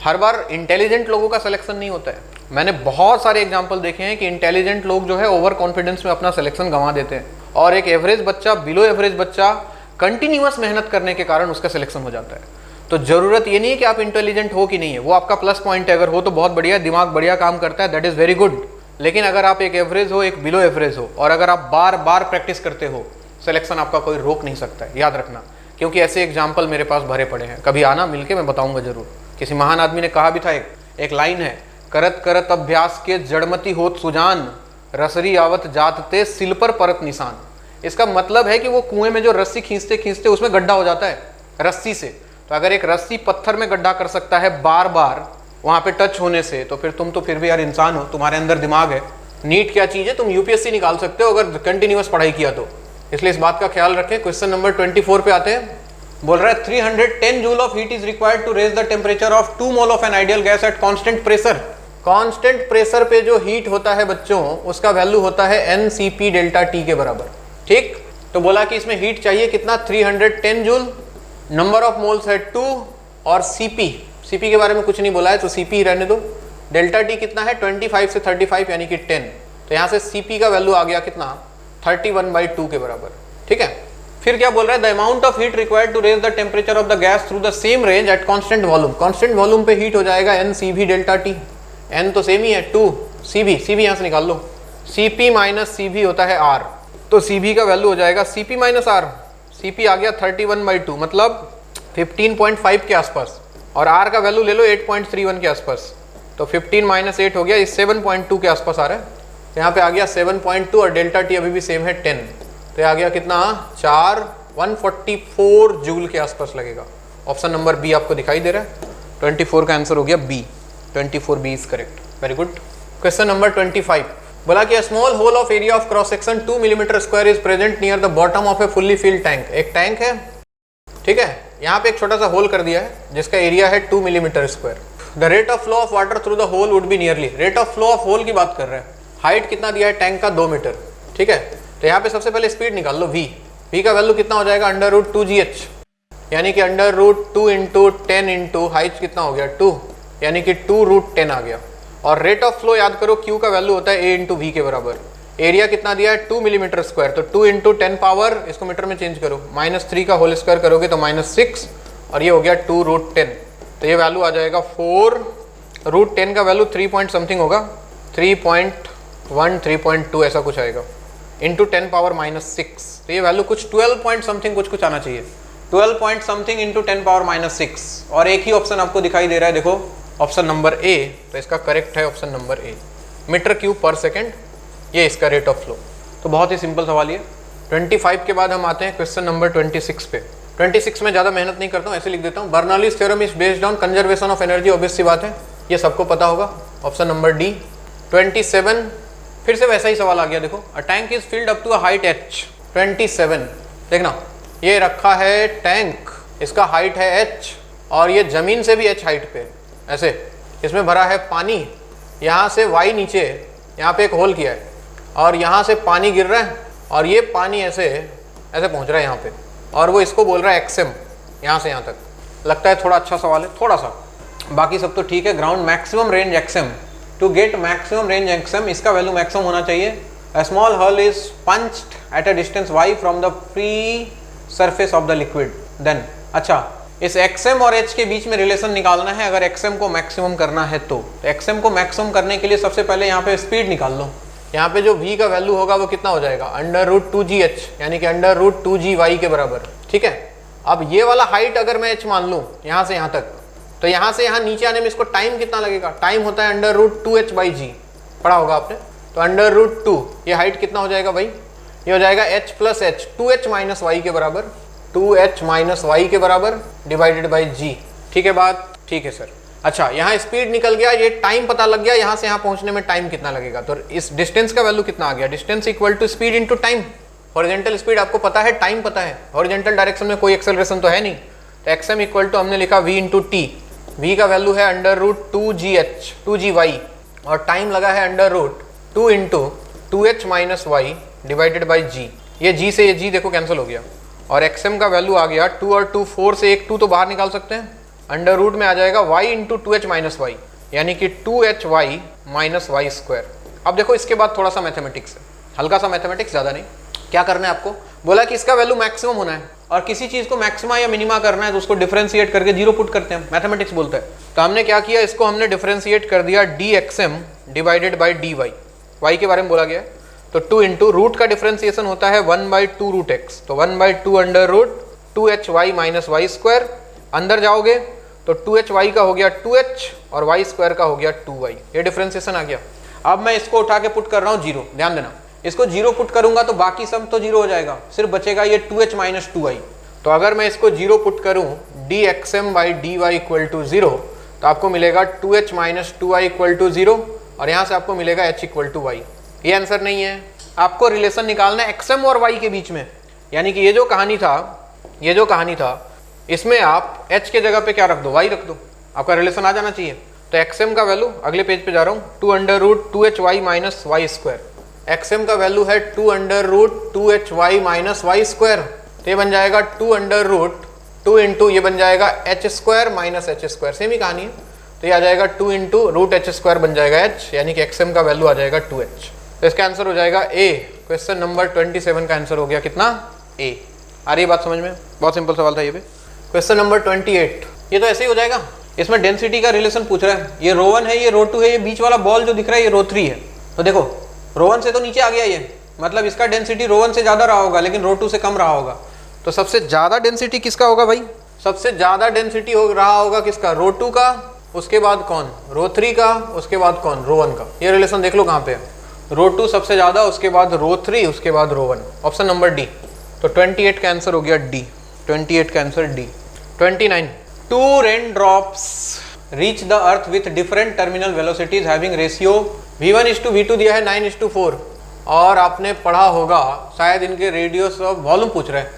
हर बार इंटेलिजेंट लोगों का सिलेक्शन नहीं होता है। मैंने बहुत सारे एग्जाम्पल देखे हैं कि इंटेलिजेंट लोग जो है ओवर कॉन्फिडेंस में अपना सिलेक्शन गंवा देते हैं, और एक एवरेज बच्चा, बिलो एवरेज बच्चा कंटिन्यूअस मेहनत करने के कारण उसका सिलेक्शन हो जाता है। तो जरूरत ये नहीं है कि आप इंटेलिजेंट हो कि नहीं है, वो आपका प्लस पॉइंट है। अगर हो तो बहुत बढ़िया, दिमाग बढ़िया काम करता है, दैट इज वेरी गुड। लेकिन अगर आप एक एवरेज हो, एक बिलो एवरेज हो, और अगर आप बार बार प्रैक्टिस करते हो, सिलेक्शन आपका कोई रोक नहीं सकता है, याद रखना। क्योंकि ऐसे एग्जाम्पल मेरे पास भरे पड़े हैं, कभी आना मिलके मैं बताऊंगा जरूर। किसी महान आदमी ने कहा भी था, एक लाइन है, करत करत अभ्यास के जड़मती होत सुजान, रसरी आवत जातते सिल पर परत निशान। इसका मतलब है कि वो कुएं में जो रस्सी खींचते खींचते उसमें गड्ढा हो जाता है रस्सी से। तो अगर एक रस्सी पत्थर में गड्ढा कर सकता है बार बार वहां पे टच होने से, तो फिर तुम तो फिर भी यार इंसान हो, तुम्हारे अंदर दिमाग है। नीट क्या चीज है, तुम यूपीएससी निकाल सकते हो अगर कंटिन्यूअस पढ़ाई किया तो। इसलिए इस बात का ख्याल रखें। क्वेश्चन नंबर 24 पे आते हैं। बोल रहा है 310 joule of heat is required to raise the temperature of 2 mole of an ideal gas at constant pressure. Constant pressure पे जो हीट होता है बच्चों, उसका वैल्यू होता है NCP डेल्टा T के बराबर। ठीक, तो बोला कि इसमें हीट चाहिए कितना, 310 जूल, नंबर ऑफ मोल्स है 2, और CP के बारे में कुछ नहीं बोला है तो CP ही रहने दो। डेल्टा T कितना है, 25 से 35 यानी कि 10। तो यहाँ से CP का वैल्यू आ गया कितना, 31/2 के बराबर। ठीक है, फिर क्या बोल रहा है, the amount of heat required to raise the temperature of the gas through the same range at constant volume. Constant volume पे हीट हो जाएगा NCV डेल्टा T। N तो सेम ही है, 2 CB यहाँ से निकाल लो, CP माइनस CV होता है R, तो CB का वैल्यू हो जाएगा CP माइनस R। CP आ गया 31/2 मतलब 15.5 के आसपास, और R का वैल्यू ले लो 8.31 के आसपास, तो 15 माइनस 8 हो गया, इस 7.2 के आसपास आ रहा है। तो यहाँ पे आ गया 7.2 और डेल्टा T अभी भी सेम है 10, तो आ गया कितना 144 जूल के आसपास लगेगा। ऑप्शन नंबर बी आपको दिखाई दे रहा है। 24 का आंसर हो गया B, 24B is correct, very good. Question number 25 बोला कि small hole of area of cross section 2 millimetre square is present near the bottom of a fully filled tank. एक टैंक है, ठीक है, यहाँ पे एक छोटा सा होल कर दिया है जिसका एरिया है 2 millimetre square. The rate of flow of water through the hole would be nearly, rate of flow of hole की बात कर रहे हैं। हाइट कितना दिया है टैंक का, 2 मीटर। ठीक है, तो यहाँ पे सबसे पहले स्पीड निकाल लो v का वैल्यू कितना हो जाएगा, √2gh, यानी कि √2 इंटू 10 इंटू हाइट कितना हो गया 2, यानी कि 2√10 आ गया। और रेट ऑफ फ्लो याद करो, q का वैल्यू होता है a इंटू v के बराबर। एरिया कितना दिया है 2 मिलीमीटर स्क्वायर, तो 2 इंटू 10 पावर, इसको मीटर में चेंज करो, -3 का होल स्क्वायर करोगे तो -6, और ये हो गया 2√10, तो ये वैल्यू आ जाएगा 4। √10 का वैल्यू 3 पॉइंट समथिंग होगा, 3.1 3.2 ऐसा कुछ आएगा, इंटू 10 पावर -6, तो ये वैल्यू कुछ 12 पॉइंट समथिंग कुछ आना चाहिए, 12 पॉइंट समथिंग इंटू 10 पावर -6। और एक ही ऑप्शन आपको दिखाई दे रहा है, देखो ऑप्शन नंबर ए, तो इसका करेक्ट है option number A, metre cube per second, ये इसका रेट ऑफ फ्लो। तो बहुत ही सिंपल सवाल ये। 25 के बाद हम आते हैं क्वेश्चन नंबर 26 पे। 26 में ज़्यादा मेहनत नहीं करता हूँ, ऐसे लिख देता हूँ, Bernoulli's theorem is based on conservation of energy. Obvious सी बात है, ये सबको पता होगा, ऑप्शन नंबर डी। 27, फिर से वैसा ही सवाल आ गया। देखो, a tank is filled up to a height h 27। देखना, ये रखा है टैंक, इसका हाइट है h और ये जमीन से भी h हाइट पे, ऐसे इसमें भरा है पानी, यहाँ से y नीचे, यहाँ पे एक होल किया है और यहाँ से पानी गिर रहा है और ये पानी ऐसे ऐसे पहुँच रहा है यहाँ पे, और वो इसको बोल रहा है एक्सएम, यहाँ से यहाँ तक। लगता है थोड़ा अच्छा सवाल है, थोड़ा सा, बाकी सब तो ठीक है। Ground maximum range XM, to get maximum range XM, इसका वैल्यू मैक्सिमम होना चाहिए। A small hole is punched at a distance y from the free surface of the liquid, then. अच्छा, इस एक्सएम और h के बीच में रिलेशन निकालना है अगर एक्सएम को मैक्सिमम करना है तो। एक्सएम को मैक्सिमम करने के लिए सबसे पहले यहाँ पे स्पीड निकाल लो। यहाँ पे जो v का वैल्यू होगा वो कितना हो जाएगा, √2gh, यानी कि √2gy के बराबर। ठीक है, अब ये वाला हाइट अगर मैं h मान लूँ यहाँ से यहाँ तक, तो यहाँ से यहाँ नीचे आने में इसको टाइम कितना लगेगा, टाइम होता है √2h/g, पढ़ा होगा आपने। तो √2, ये हाइट कितना हो जाएगा भाई, ये हो जाएगा h + h, 2h - y के बराबर, 2h - y के बराबर डिवाइडेड बाई g। ठीक है बात, ठीक है सर। अच्छा, यहाँ स्पीड निकल गया, ये टाइम पता लग गया, यहाँ से यहाँ पहुँचने में टाइम कितना लगेगा, तो इस डिस्टेंस का वैल्यू कितना आ गया, distance equal to speed into time. Horizontal speed आपको पता है, टाइम पता है, हॉरिजॉन्टल डायरेक्शन में कोई एक्सेलरेशन तो है नहीं, तो एक्सएम इक्वल टू हमने लिखा v इंटू टी, v का वैल्यू है √2gh 2gy और टाइम लगा है √2 into 2h - y divided by g। ये g से ये g देखो कैंसिल हो गया और एक्सएम का वैल्यू आ गया 2 और 2 4 से एक 2 तो बाहर निकाल सकते हैं, √ में आ जाएगा y इंटू 2h - y, यानी कि 2hy - y²। अब देखो इसके बाद थोड़ा सा मैथमेटिक्स है, हल्का सा मैथमेटिक्स, ज़्यादा नहीं। क्या करना है आपको, बोला कि इसका वैल्यू मैक्सिमम होना है और किसी चीज़ को मैक्सिमा या मिनिमा करना है तो उसको डिफरेंशिएट करके 0 पुट करते हैं, मैथमेटिक्स बोलता है। तो हमने क्या किया, इसको हमने डिफरेंशिएट कर दिया dxm divided by dy, y के बारे में बोला गया है। तो 2 इंटू रूट का डिफरेंशिएशन होता है 1/2 √x, तो 1/2 √2hy - y²। अंदर जाओगे तो 2hy का हो गया 2h और y² का हो गया 2y, ये डिफरेंशिएशन आ गया। अब मैं इसको उठा के पुट कर रहा हूँ 0, ध्यान देना, इसको 0 पुट करूंगा तो बाकी सब तो 0 हो जाएगा, सिर्फ बचेगा ये 2h - 2y। तो अगर मैं इसको 0 पुट करूं dxm/dy = 0, तो आपको मिलेगा 2h - 2y = 0 और यहाँ से आपको मिलेगा h = y। ये आंसर नहीं है, आपको रिलेशन निकालना है xm और y के बीच में, यानी कि ये जो कहानी था इसमें आप h के जगह पे क्या रख दो, y रख दो, आपका रिलेशन आ जाना चाहिए। तो xm का वैल्यू, अगले पेज पे जा रहा हूँ, 2√2hy - y²। एक्सएम का वैल्यू है 2√2hy - y², तो ये बन जाएगा 2√2 इंटू, ये बन जाएगा h² - h², सेम ही कहानी है। तो ये आ जाएगा 2 इंटू √h² बन जाएगा h, यानी कि एक्सएम का वैल्यू आ जाएगा 2h। तो इसका आंसर हो जाएगा ए। क्वेश्चन नंबर 27 का आंसर हो गया कितना, ए। आ रही है बात समझ में, बहुत सिंपल सवाल था ये भी। क्वेश्चन नंबर 28, ये तो ऐसे ही हो जाएगा, इसमें डेंसिटी का रिलेशन पूछ रहा है। ये 𝜌1 है, ये 𝜌2 है, ये बीच वाला बॉल जो दिख रहा है ये 𝜌3 है। तो देखो 𝜌1 से तो नीचे आ गया ये, मतलब इसका डेंसिटी 𝜌1 से ज़्यादा रहा होगा लेकिन 𝜌2 से कम रहा होगा। तो सबसे ज़्यादा डेंसिटी किसका होगा भाई, सबसे ज़्यादा डेंसिटी हो रहा होगा किसका, 𝜌2 का, उसके बाद कौन, 𝜌3 का, उसके बाद कौन, 𝜌1 का। ये रिलेशन देख लो कहाँ पे है, 𝜌2 सबसे ज़्यादा, उसके बाद 𝜌3, उसके बाद 𝜌1। Option number D. तो 28 का आंसर हो गया डी, 28 का answer D. 29, 2 raindrops reach the earth with different terminal velocities having ratio v1:v2 दिया है 9:4, और आपने पढ़ा होगा शायद इनके रेडियस ऑफ वॉल्यूम पूछ रहे हैं।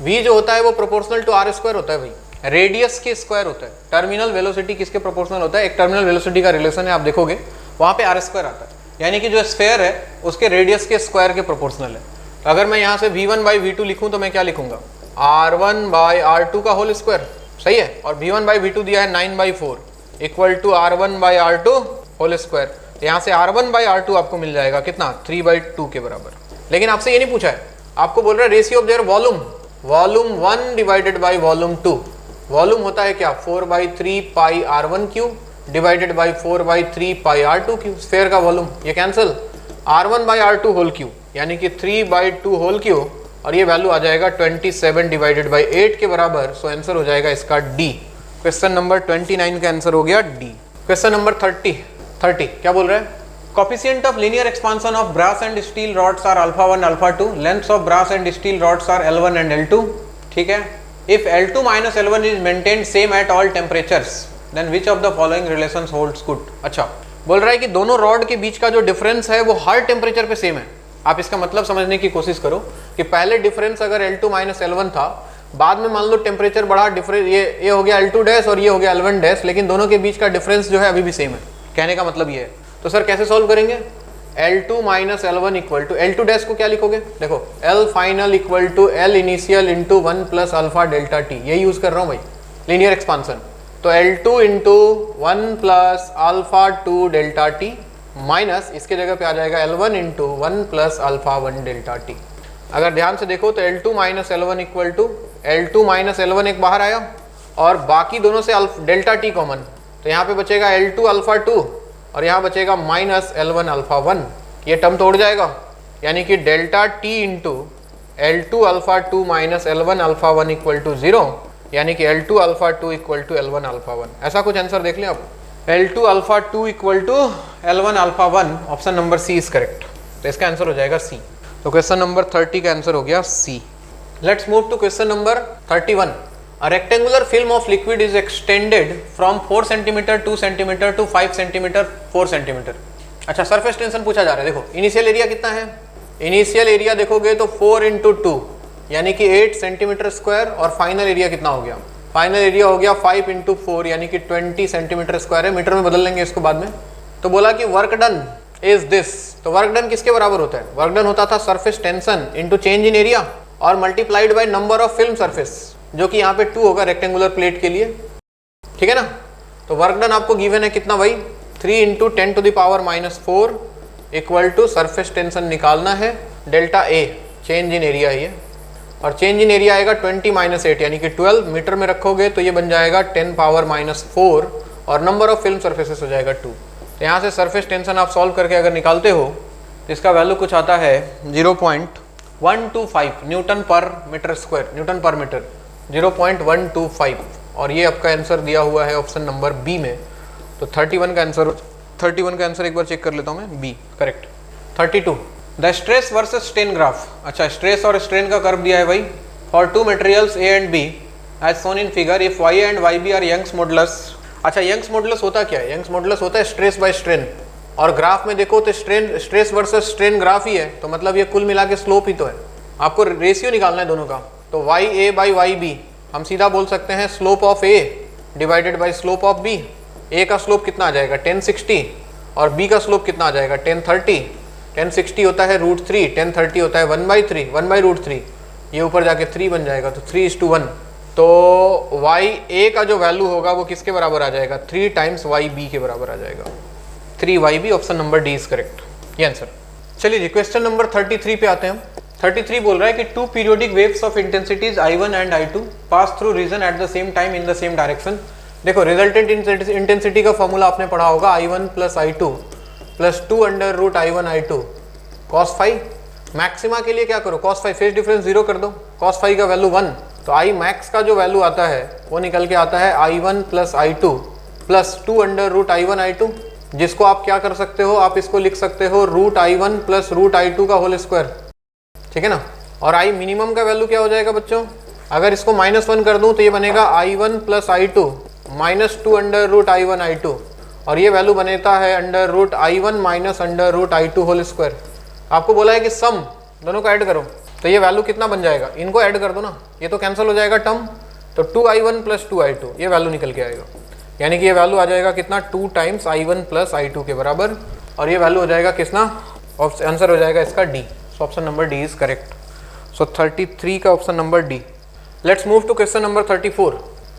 v जो होता है वो प्रोपोर्शनल टू r² होता है भाई, रेडियस के स्क्वायर होता है। टर्मिनल वेलोसिटी किसके प्रोपोर्शनल होता है, एक टर्मिनल वेलोसिटी का रिलेशन है, आप देखोगे वहाँ पे r² आता है, यानी कि जो स्फेयर है उसके रेडियस के स्क्वायर के प्रोपोर्शनल है। तो अगर मैं यहाँ से v1/v2 लिखूँ तो मैं क्या लिखूंगा, r1/r2 का होल स्क्वायर, सही है। और v1/v2 दिया है 9/4 equal to r1/r2 whole square. यहाँ से r1/r2 आपको मिल जाएगा कितना, 3/2 के बराबर। लेकिन आपसे ये नहीं पूछा है, आपको बोल रहा है ratio of their volume, volume 1 divided by volume 2। Volume होता है क्या, 4/3 पाई r1³ divided by 4/3 pi r2³ sphere का वॉल्यूम। ये कैंसिल, r1/r2 होल क्यूब यानी कि 3/2 होल क्यूब, और ये वैल्यू आ जाएगा 27 डिवाइडेड बाई 8 के बराबर। सो आंसर हो जाएगा इसका डी। क्वेश्चन नंबर 29 का आंसर हो गया डी। क्वेश्चन नंबर 30 क्या बोल रहा है, coefficient of linear expansion of brass and steel rods are α1 α2, lengths of brass and steel rods are L1 and L2। ठीक है, if L2 - L1 is maintained same at all temperatures then which of the following relations holds good. अच्छा, बोल रहा है कि दोनों rod के बीच का जो डिफरेंस है वो हर टेम्परेचर पे सेम है। आप इसका मतलब समझने की कोशिश करो कि पहले डिफरेंस अगर L2 माइनस L1 था, बाद में मान लो टेम्परेचर बढ़ा, डिफरेंस ये हो गया L2 डैश और ये हो गया L1 डैश, लेकिन दोनों के बीच का डिफरेंस जो है अभी भी सेम है। कहने का मतलब ये है। तो सर कैसे सॉल्व करेंगे? L2 minus L1 equal to L2 dash को क्या लिखोगे? देखो L final equal to L initial into 1 plus alpha delta T, यही यूज कर रहा हूँ भाई, लीनियर एक्सपांसन। तो L2 into 1 plus alpha 2 delta T minus इसके जगह पे आ जाएगा L1 into 1 plus alpha 1 delta T. अगर ध्यान से देखो तो L2 minus L1 equal to L2 minus L1 एक बाहर आया और बाकी दोनों से डेल्टा टी कॉमन, तो यहाँ पे बचेगा L2 अल्फा 2 और यहाँ बचेगा माइनस L1 अल्फा 1। ये टर्म तोड़ जाएगा, यानी कि delta T into L2 alpha 2 minus L1 alpha 1 equal to 0, यानी कि L2 alpha 2 equal to L1 alpha 1। ऐसा कुछ आंसर देख लें आप। L2 alpha 2 equal to L1 alpha 1, option number C is correct. तो इसका आंसर हो जाएगा सी। तो क्वेश्चन नंबर 30 का आंसर हो गया C. Let's move to question number 31। A rectangular film of liquid is extended from 4 cm 2 cm to 5 cm 4 cm। अच्छा, surface tension पूछा जा रहा है। देखो इनिशियल एरिया कितना है? इनिशियल एरिया देखोगे तो 4 इंटू 2 यानी कि 8 सेंटीमीटर स्क्वायर, और फाइनल एरिया कितना हो गया? फाइनल एरिया हो गया 5 इंटू 4 यानी कि 20 सेंटीमीटर स्क्वायर है। मीटर में बदल लेंगे इसको बाद में। तो बोला कि वर्क डन इज दिस, तो वर्क डन किसके बराबर होता है? वर्क डन होता था surface tension into change in area और multiplied by number of film surface, जो कि यहाँ पे 2 होगा रेक्टेंगुलर प्लेट के लिए। ठीक है ना? तो वर्क डन आपको गिवन है कितना भाई? 3 into 10 to the power minus 4 equal to surface tension निकालना है delta A, change in area ये, और चेंज इन एरिया आएगा 20 माइनस 8 यानी कि 12। मीटर में रखोगे तो ये बन जाएगा 10 पावर माइनस 4 और नंबर ऑफ फिल्म सर्फेसेस हो जाएगा 2। तो यहाँ से सरफेस टेंशन आप सॉल्व करके अगर निकालते हो तो इसका वैल्यू कुछ आता है 0.125 न्यूटन पर मीटर स्क्वायर, न्यूटन पर मीटर 0.125, और ये आपका आंसर दिया हुआ है ऑप्शन नंबर बी में। तो 31 का आंसर एक बार चेक कर लेता हूँ मैं, B correct. 32 the stress versus strain graph. अच्छा, स्ट्रेस और स्ट्रेन का कर्व दिया है भाई for two materials A and B as shown in figure if Y and Y B are Young's modulus. अच्छा, यंग्स मॉडुलस होता क्या है? यंग्स मॉडुलस होता है स्ट्रेस बाय स्ट्रेन, और ग्राफ में देखो तो स्ट्रेस वर्सेस स्ट्रेन ग्राफ ही है, तो मतलब ये कुल मिला के स्लोप ही तो है। आपको रेशियो निकालना है दोनों का। तो Y A by Y B, हम सीधा बोल सकते हैं slope of A divided by slope of B. A का स्लोप कितना आ जाएगा? 1060, और बी का स्लोप कितना आ जाएगा? 1030। 1060 होता है √3, 1030 होता है 1/3, 1/√3, ये ऊपर जाके 3 बन जाएगा, तो 3:1। तो वाई ए का जो वैल्यू होगा वो किसके बराबर आ जाएगा? 3 टाइम्स वाई बी के बराबर आ जाएगा, 3YB, option number D is correct, ये आंसर। चलिए जी, क्वेश्चन नंबर 33 पे आते हैं। 33 बोल रहा है कि 2 periodic waves of intensities I1 and I2 pass through region at the same time in the same direction. देखो रिजल्टेंट इंटेंसिटी का फॉर्मूला आपने पढ़ा होगा, I1 plus I2 plus 2 under √I1 I2 cos phi. Maxima के लिए क्या करो? cos phi, phase difference 0 कर दो, cos फाई का वैल्यू 1, तो I मैक्स का जो वैल्यू आता है वो निकल के आता है I1 plus I2 plus 2 under √I1 I2, जिसको आप क्या कर सकते हो? आप इसको लिख सकते हो √I1 प्लस √I2 का होल स्क्वायर। ठीक है ना? और I मिनिमम का वैल्यू क्या हो जाएगा बच्चों? अगर इसको -1 कर दूं तो ये बनेगा I1 plus I2 minus 2 under √I1 I2, और ये वैल्यू बनेता है under √I1 minus under √I2 whole square. आपको बोला है कि सम दोनों को ऐड करो, तो ये वैल्यू कितना बन जाएगा? इनको ऐड कर दो ना, ये तो कैंसिल हो जाएगा टर्म, तो 2I1 प्लस 2I2 ये वैल्यू निकल के आएगा, यानी कि ये वैल्यू आ जाएगा कितना? 2 टाइम्स I1 प्लस I2 के बराबर, और ये वैल्यू हो जाएगा कितना? आंसर हो जाएगा इसका D. So option number D is correct. So 33 का option number D. Let's move to question number 34।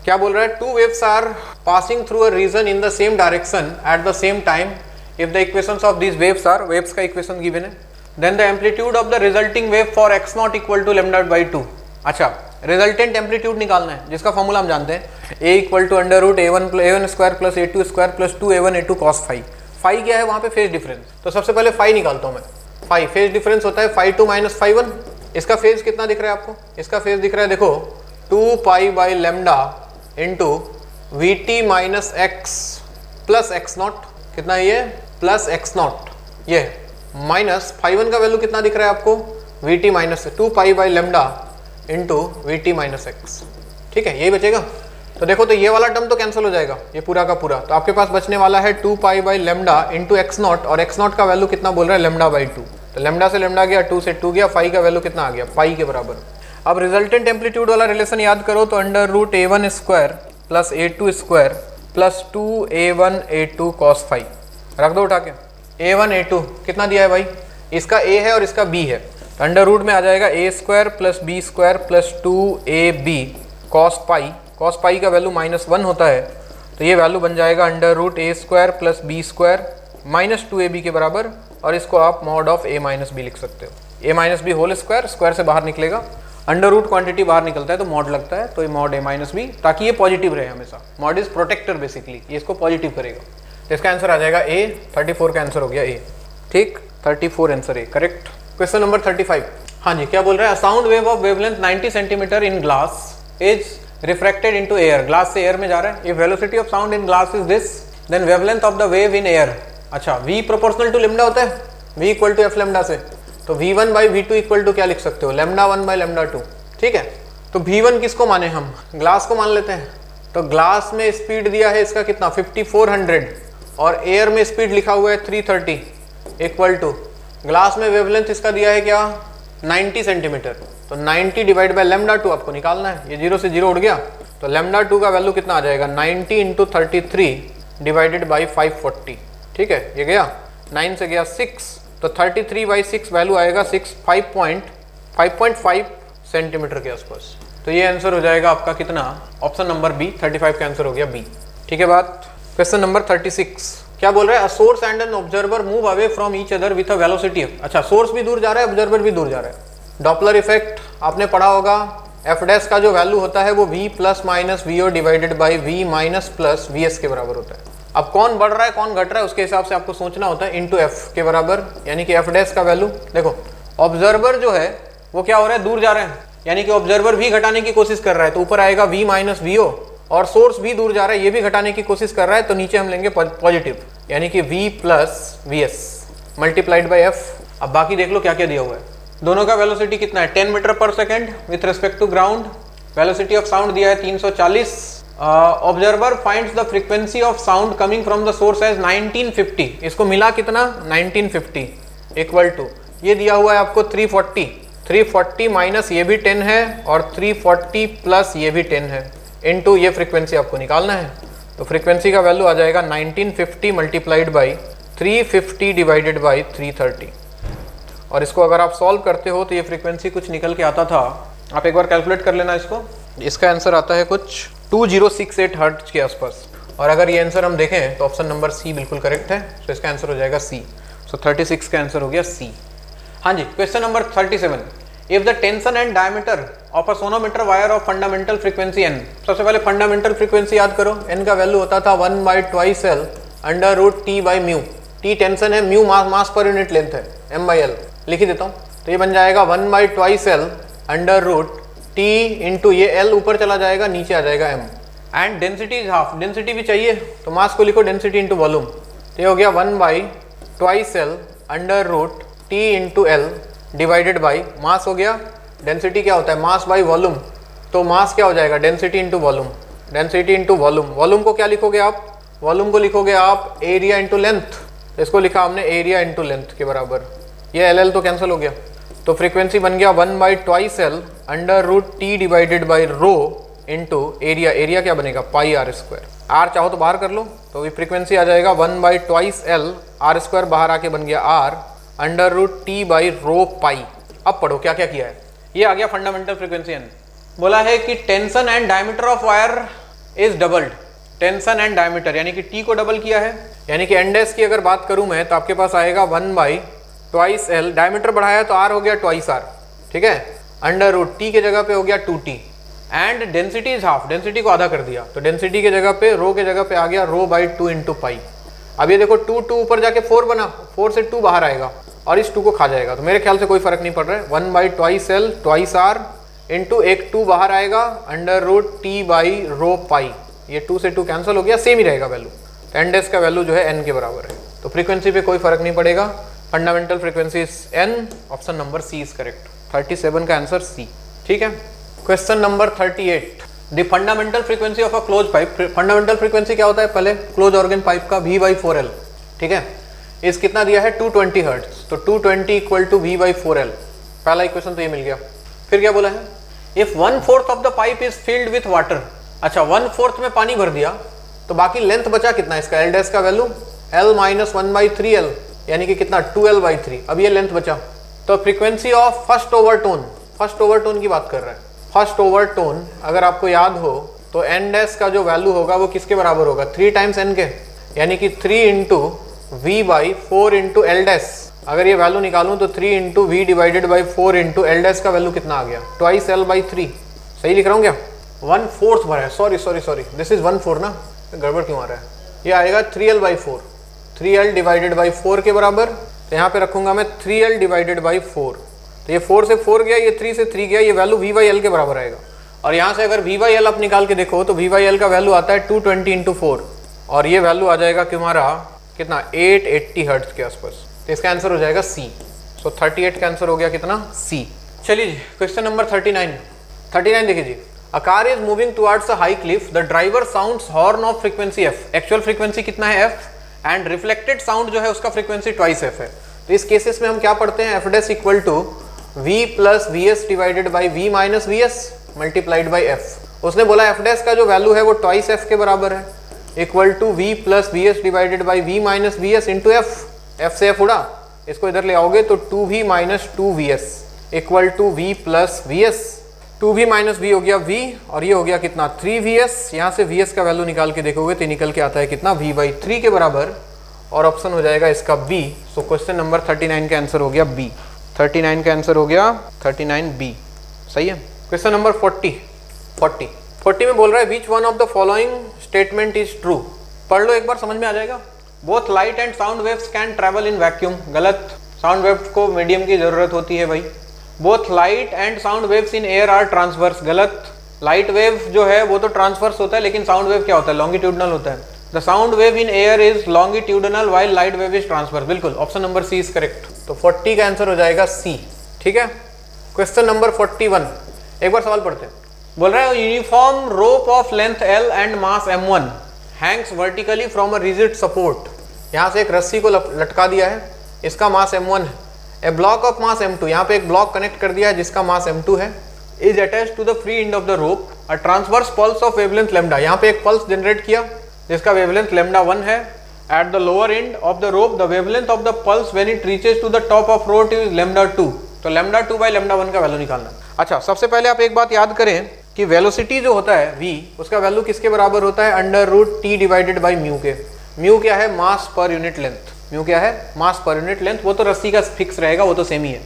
क्या बोल रहा है? 2 waves are passing through a region in the same direction at the same time if the equations of these waves are, waves का equation given है, then the amplitude of the resulting wave for x0 equal to λ/2। अच्छा, resultant amplitude निकालना है, जिसका formula हम जानते हैं, a equal to under root a1 square plus a2 square plus 2a1 a2 cos phi. Phi क्या है वहाँ पे? Phase difference. तो सबसे पहले फाई निकालता हूँ मैं। फाई फेज डिफरेंस होता है φ2 माइनस φ1। इसका फेज कितना दिख रहा है आपको? इसका फेज दिख रहा है, देखो 2π/λ into VT minus x plus x0, कितना ये? प्लस x0, ये माइनस φ1 का वैल्यू कितना दिख रहा है आपको? VT minus 2π/λ into VT minus x. ठीक है, यही बचेगा। तो देखो तो ये वाला टर्म तो कैंसिल हो जाएगा, ये पूरा का पूरा। तो आपके पास बचने वाला है 2 pi by lambda into x not, और एक्स नॉट का वैल्यू कितना बोल रहा है, लेमडा बाई 2। तो लेमडा से लेमडा गया, 2 से 2 गया, फाई का वैल्यू कितना आ गया, पाई के बराबर। अब रिजल्टेंट एम्पलीट्यूड वाला रिलेशन याद करो तो under root a1 square plus a2 square plus 2a1 a2 cos phi रख दो उठा के। a1 a2 कितना दिया है भाई, इसका a है और इसका b है, तो अंडर रूट में आ जाएगा a square plus b square plus 2ab cos pi. Cos pi का वैल्यू -1 होता है, तो ये वैल्यू बन जाएगा under root a square plus b square minus 2ab के बराबर, और इसको आप mod of a minus B लिख सकते हो। a minus B whole square, square से बाहर निकलेगा, अंडर रूट क्वांटिटी बाहर निकलता है तो मॉड लगता है, तो ये मॉड a माइनस बी, ताकि ये पॉजिटिव रहे हमेशा। मॉड इज प्रोटेक्टर बेसिकली, ये इसको पॉजिटिव करेगा। तो इसका आंसर आ जाएगा a, 34 का आंसर हो गया a। ठीक, 34 answer a correct. Question number 35। हाँ जी, क्या बोल रहा है, sound wave of wavelength 90 centimetre in glass is refracted into air. Glass से एयर में जा रहा है। If velocity of sound in glass is this, then wavelength of the wave in air. अच्छा, v प्रोपोर्शनल टू लेमडा होता है, v equal to F lambda से, तो v1 by v2 equal to क्या लिख सकते हो, लेमडा 1 बाई लेमडा 2। ठीक है, तो v1 किसको माने, हम ग्लास को मान लेते हैं। तो ग्लास में स्पीड दिया है इसका कितना 5400, और एयर में स्पीड लिखा हुआ है 330 इक्वल टू, ग्लास में वेवलेंथ इसका दिया है क्या 90 सेंटीमीटर, तो 90 डिवाइड बाई लेमडा 2 आपको निकालना है। ये 0 से 0 उड़ गया, तो लेमडा 2 का वैल्यू कितना आ जाएगा 90 इंटू 33 डिवाइडेड बाई 540। ठीक है, ये गया 9 से गया 6, तो 33 बाई 6 वैल्यू आएगा 5.5 सेंटीमीटर के आसपास। तो ये आंसर हो जाएगा आपका कितना, ऑप्शन नंबर बी, 35 का आंसर हो गया बी। ठीक है बात। क्वेश्चन नंबर 36 क्या बोल रहा है, a source and an observer move away from each other with a velocity. अच्छा, सोर्स भी दूर जा रहा है, ऑब्जर्वर भी दूर जा रहा है। डॉपलर इफेक्ट आपने पढ़ा होगा, एफ डैश का जो वैल्यू होता है वो v plus minus V O divided by v minus plus V S के बराबर होता है। अब कौन बढ़ रहा है कौन घट रहा है उसके हिसाब से आपको सोचना होता है, इंटू एफ के बराबर, यानी कि एफ डैश का वैल्यू। देखो ऑब्जर्वर जो है वो क्या हो रहा है, दूर जा रहे हैं, यानी कि ऑब्जर्वर भी घटाने की कोशिश कर रहा है, तो ऊपर आएगा v माइनस वी ओ, और सोर्स भी दूर जा रहा है, ये भी घटाने की कोशिश कर रहा है, तो नीचे हम लेंगे पॉजिटिव, यानी कि v plus V S multiplied by F. अब बाकी देख लो क्या क्या दिया हुआ है, दोनों का वेलोसिटी कितना है 10 मीटर पर second with respect to ground. Velocity of sound दिया है 340। Observer finds the frequency of sound coming from the source as 1950, इसको मिला कितना 1950 इक्वल टू, ये दिया हुआ है आपको 340 माइनस ये भी 10 है, और 340 प्लस ये भी 10 है, इनटू ये फ्रीक्वेंसी आपको निकालना है। तो फ्रीक्वेंसी का वैल्यू आ जाएगा 1950 मल्टीप्लाइड बाई 350 डिवाइडेड बाई 330, और इसको अगर आप सॉल्व करते हो तो ये फ्रीक्वेंसी कुछ निकल के आता था, आप एक बार कैलकुलेट कर लेना इसको। इसका आंसर आता है कुछ 2068 हर्ट्ज के आसपास, और अगर ये आंसर हम देखें तो ऑप्शन नंबर सी बिल्कुल करेक्ट है, तो इसका आंसर हो जाएगा सी। सो 36 का आंसर हो गया सी। हाँ जी, question number 37। If the tension and diameter of a sonometer wire of fundamental frequency n. सबसे पहले फंडामेंटल फ्रीक्वेंसी याद करो, एन का वैल्यू होता था 1/2L under root T by mu. T tension है, mu mass per unit length है, m बाई एल लिख ही देता हूँ, तो ये बन जाएगा 1/2L under root T into ये L ऊपर चला जाएगा, नीचे आ जाएगा m। And density is half, density भी चाहिए तो मास को लिखो डेंसिटी इंटू वॉल्यूम, तो ये हो गया 1/2L under root T into L divided by mass हो गया, डेंसिटी क्या होता है मास बाई वॉल्यूम, तो मास क्या हो जाएगा density into volume, density into volume. Volume को क्या लिखोगे आप, वॉल्यूम को लिखोगे आप एरिया इंटू लेंथ, इसको लिखा हमने एरिया इंटू लेंथ के बराबर, ये एल तो कैंसिल हो गया, तो फ्रीक्वेंसी बन गया 1/2L under root T divided by rho into area, area क्या बनेगा पाई आर स्क्वायर, आर चाहो तो बाहर कर लो, तो ये फ्रीक्वेंसी आ जाएगा 1/2L आर स्क्वायर बाहर आके बन गया R under root T by rho pi. अब पढ़ो क्या क्या किया है, ये आ गया फंडामेंटल फ्रीक्वेंसी एन। बोला है कि tension and diameter of wire is doubled, tension and diameter यानी कि टी को डबल किया है, यानी कि एन डैश की अगर बात करूं मैं तो आपके पास आएगा 1/2L, डायमीटर बढ़ाया तो आर हो गया 2r, ठीक है, अंडर रूट टी के जगह पे हो गया 2t, and density is half, density को आधा कर दिया, तो डेंसिटी के जगह पे रो के जगह पे आ गया रो बाई 2 इंटू पाई। अब ये देखो 2 ऊपर जाके 4 बना, 4 से 2 बाहर आएगा और इस 2 को खा जाएगा, तो मेरे ख्याल से कोई फर्क नहीं पड़ रहा है, 1/2L 2r इंटू एक 2 बाहर आएगा under root T by rho pi, ये 2 से 2 कैंसिल हो गया, सेम ही रहेगा वैल्यू, एन डैश का वैल्यू जो है n के बराबर है, तो फ्रीक्वेंसी पे कोई फर्क नहीं पड़ेगा, fundamental frequency is n, option number C is correct, 37 का आंसर सी, ठीक है। Question number 38, the fundamental frequency of a close pipe, fundamental frequency क्या होता है पहले क्लोज ऑर्गन पाइप का, V/4L, ठीक है, इस कितना दिया है 220 हर्ट्ज, तो 220 इक्वल टू V/4L, पहला इक्वेशन तो ये मिल गया। फिर क्या बोला है, if 1/4 of the pipe is filled with water, अच्छा 1/4 में पानी भर दिया तो बाकी लेंथ बचा कितना इसका, L डैश का वैल्यू L - 1/3L, यानी कि कितना 2L/3, अब ये लेंथ बचा। तो frequency of first overtone, first overtone की बात कर रहे हैं, फर्स्ट ओवरटोन अगर आपको याद हो तो N डैश का जो वैल्यू होगा वो किसके बराबर होगा, 3 टाइम्स N के, यानी कि 3 into V/4 into L dash, अगर ये वैल्यू निकालूं तो 3 into V divided by 4 into L dash का वैल्यू कितना आ गया, 2 L/3, सही लिख रहा हूँ क्या, 1/4 भरा है, सॉरी दिस इज 1/4 ना, गड़बड़ क्यों आ रहा है, ये आएगा 3L/4, 3L डिवाइडेड बाई 4 के बराबर, तो यहाँ पे रखूंगा मैं 3L डिवाइडेड बाई 4, तो ये 4 से 4 गया, ये 3 से 3 गया, ये वैल्यू V/L के बराबर आएगा। और यहाँ से अगर V/L आप निकाल के देखो तो V/L का वैल्यू आता है 220 इंटू 4, और ये वैल्यू आ जाएगा तुम्हारा कितना 880 हर्ट्ज के आसपास, तो इसका आंसर हो जाएगा C। सो 38 का आंसर हो गया कितना C। चलिए जी क्वेश्चन नंबर 39 देखिए जी, a car is moving towards a high cliff, the driver sounds horn of frequency f, actual frequency कितना है f, एंड रिफ्लेक्टेड साउंड जो है उसका फ्रीक्वेंसी ट्वाइस f है। तो इस केसेस में हम क्या पढ़ते हैं, f dash equal to v plus vs divided by v minus vs multiplied by f। उसने बोला f डैश का जो वैल्यू है वो ट्वाइस f के बराबर है, equal to v plus vs divided by v minus vs into f से f उड़ा, इसको इधर ले आओगे तो 2v minus 2vs equal to v plus vs, 2v minus v हो गया v, और ये हो गया कितना 3vs, यहाँ से vs का वैल्यू निकाल के देखोगे तो निकल के आता है कितना v/3 के बराबर, और ऑप्शन हो जाएगा इसका B। सो क्वेश्चन नंबर 39 का आंसर हो गया B, 39 का आंसर हो गया 39B, सही है। क्वेश्चन नंबर 40 में बोल रहा है which one of the following statement is true, पढ़ लो एक बार समझ में आ जाएगा। Both light and sound waves can travel in vacuum, गलत, साउंड वेव्स को मीडियम की जरूरत होती है भाई। Both light and sound waves in air are transverse, गलत, लाइट वेव जो है वो तो ट्रांसवर्स होता है, लेकिन साउंड वेव क्या होता है, लॉन्गिट्यूडनल होता है। The sound wave in air is longitudinal while light wave is transverse, बिल्कुल option number C is correct. तो 40 का आंसर हो जाएगा C, ठीक है। क्वेश्चन नंबर 41, एक बार सवाल पढ़ते हैं। बोल रहा है uniform rope of length L and mass M1 Hanks vertically from a rigid support, यहाँ से एक रस्सी को लटका दिया है, इसका मास M1 है। ए ब्लॉक ऑफ मास M2, यहाँ पे एक ब्लॉक कनेक्ट कर दिया है जिसका मास M2 है, is attached to the free end of the rope, a transverse pulse of wavelength lambda, यहाँ पे एक पल्स जनरेट किया जिसका वेवलेंथ लैम्डा 1 है। At the lower end of the rope the wavelength of the pulse when it reaches to the top of rope is lambda 2, तो lambda 2 by lambda 1 का value निकालना। अच्छा, सबसे पहले आप एक बात याद करें कि वेलोसिटी जो होता है v, उसका वैल्यू किसके बराबर होता है, under root t divided by mu के। म्यू क्या है, मास पर यूनिट लेंथ, म्यू क्या है, मास पर यूनिट लेंथ, वो तो रस्सी का फिक्स रहेगा, वो तो सेम ही है।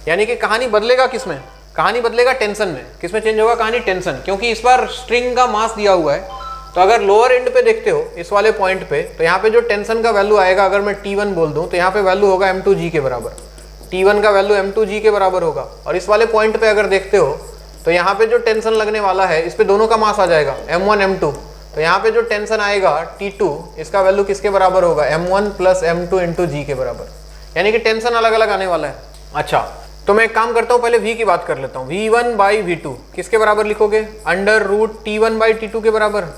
यानी कि कहानी बदलेगा किसमें, कहानी बदलेगा टेंशन में, किसमें चेंज होगा कहानी, टेंशन, क्योंकि इस बार स्ट्रिंग का मास दिया हुआ है। तो अगर लोअर एंड पे देखते हो इस वाले पॉइंट पे, तो यहाँ पे जो टेंशन का वैल्यू आएगा, अगर मैं T1 बोल दूं तो यहाँ पे वैल्यू होगा M2G के बराबर, T1 का वैल्यू M2G के बराबर होगा। और इस वाले पॉइंट पे अगर देखते हो तो यहाँ पे जो टेंशन लगने वाला है इस पे दोनों का मास आ जाएगा M1 M2, तो यहाँ पे जो टेंशन आएगा T2, इसका वैल्यू किसके बराबर होगा, M1 plus M2 into G के बराबर, यानी कि टेंशन अलग अलग आने वाला है। अच्छा, तो मैं एक काम करता हूँ, पहले V की बात कर लेता हूँ। V1 बाई V2 किसके बराबर लिखोगे, under root T1 by T2 के बराबर,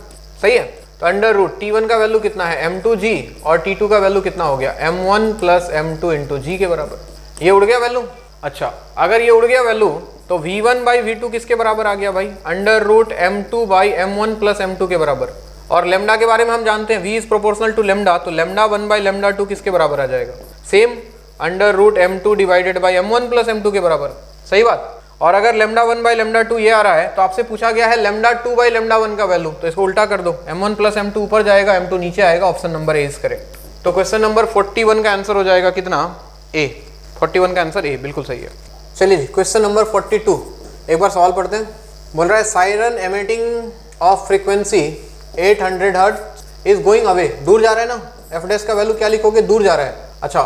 सही है। तो अंडर रूट T1 का वैल्यू कितना है M2G, और T2 का वैल्यू कितना हो गया M1 plus M2 into G के बराबर। ये उड़ गया वैल्यू। अच्छा, अगर ये उड़ गया वैल्यू तो V1 बाई V2 किसके बराबर आ गया भाई, under root M2 by M1 plus M2 के बराबर। और लेमडा के बारे में हम जानते हैं V is proportional to lambda, तो लेमडा 1 बाई लेमडा 2 किसके बराबर आ जाएगा, same under root M2 divided by M1 plus M2 के बराबर, सही बात। और अगर लेमडा 1 बाई लेमडा 2 ये आ रहा है तो आपसे पूछा गया है लेमडा 2 बाई लेमडा 1 का वैल्यू, तो इसको उल्टा कर दो, M1 प्लस M2 ऊपर जाएगा, M2 नीचे आएगा, option number A is correct. तो क्वेश्चन नंबर 41 का आंसर हो जाएगा कितना, A, 41 का आंसर A बिल्कुल सही है। चलिए जी क्वेश्चन नंबर 42, एक बार सवाल पढ़ते हैं। बोल रहा है siren emitting of frequency 800 hertz is going away, दूर जा रहा है ना, एफ डैश का वैल्यू क्या लिखोगे, दूर जा रहा है। अच्छा,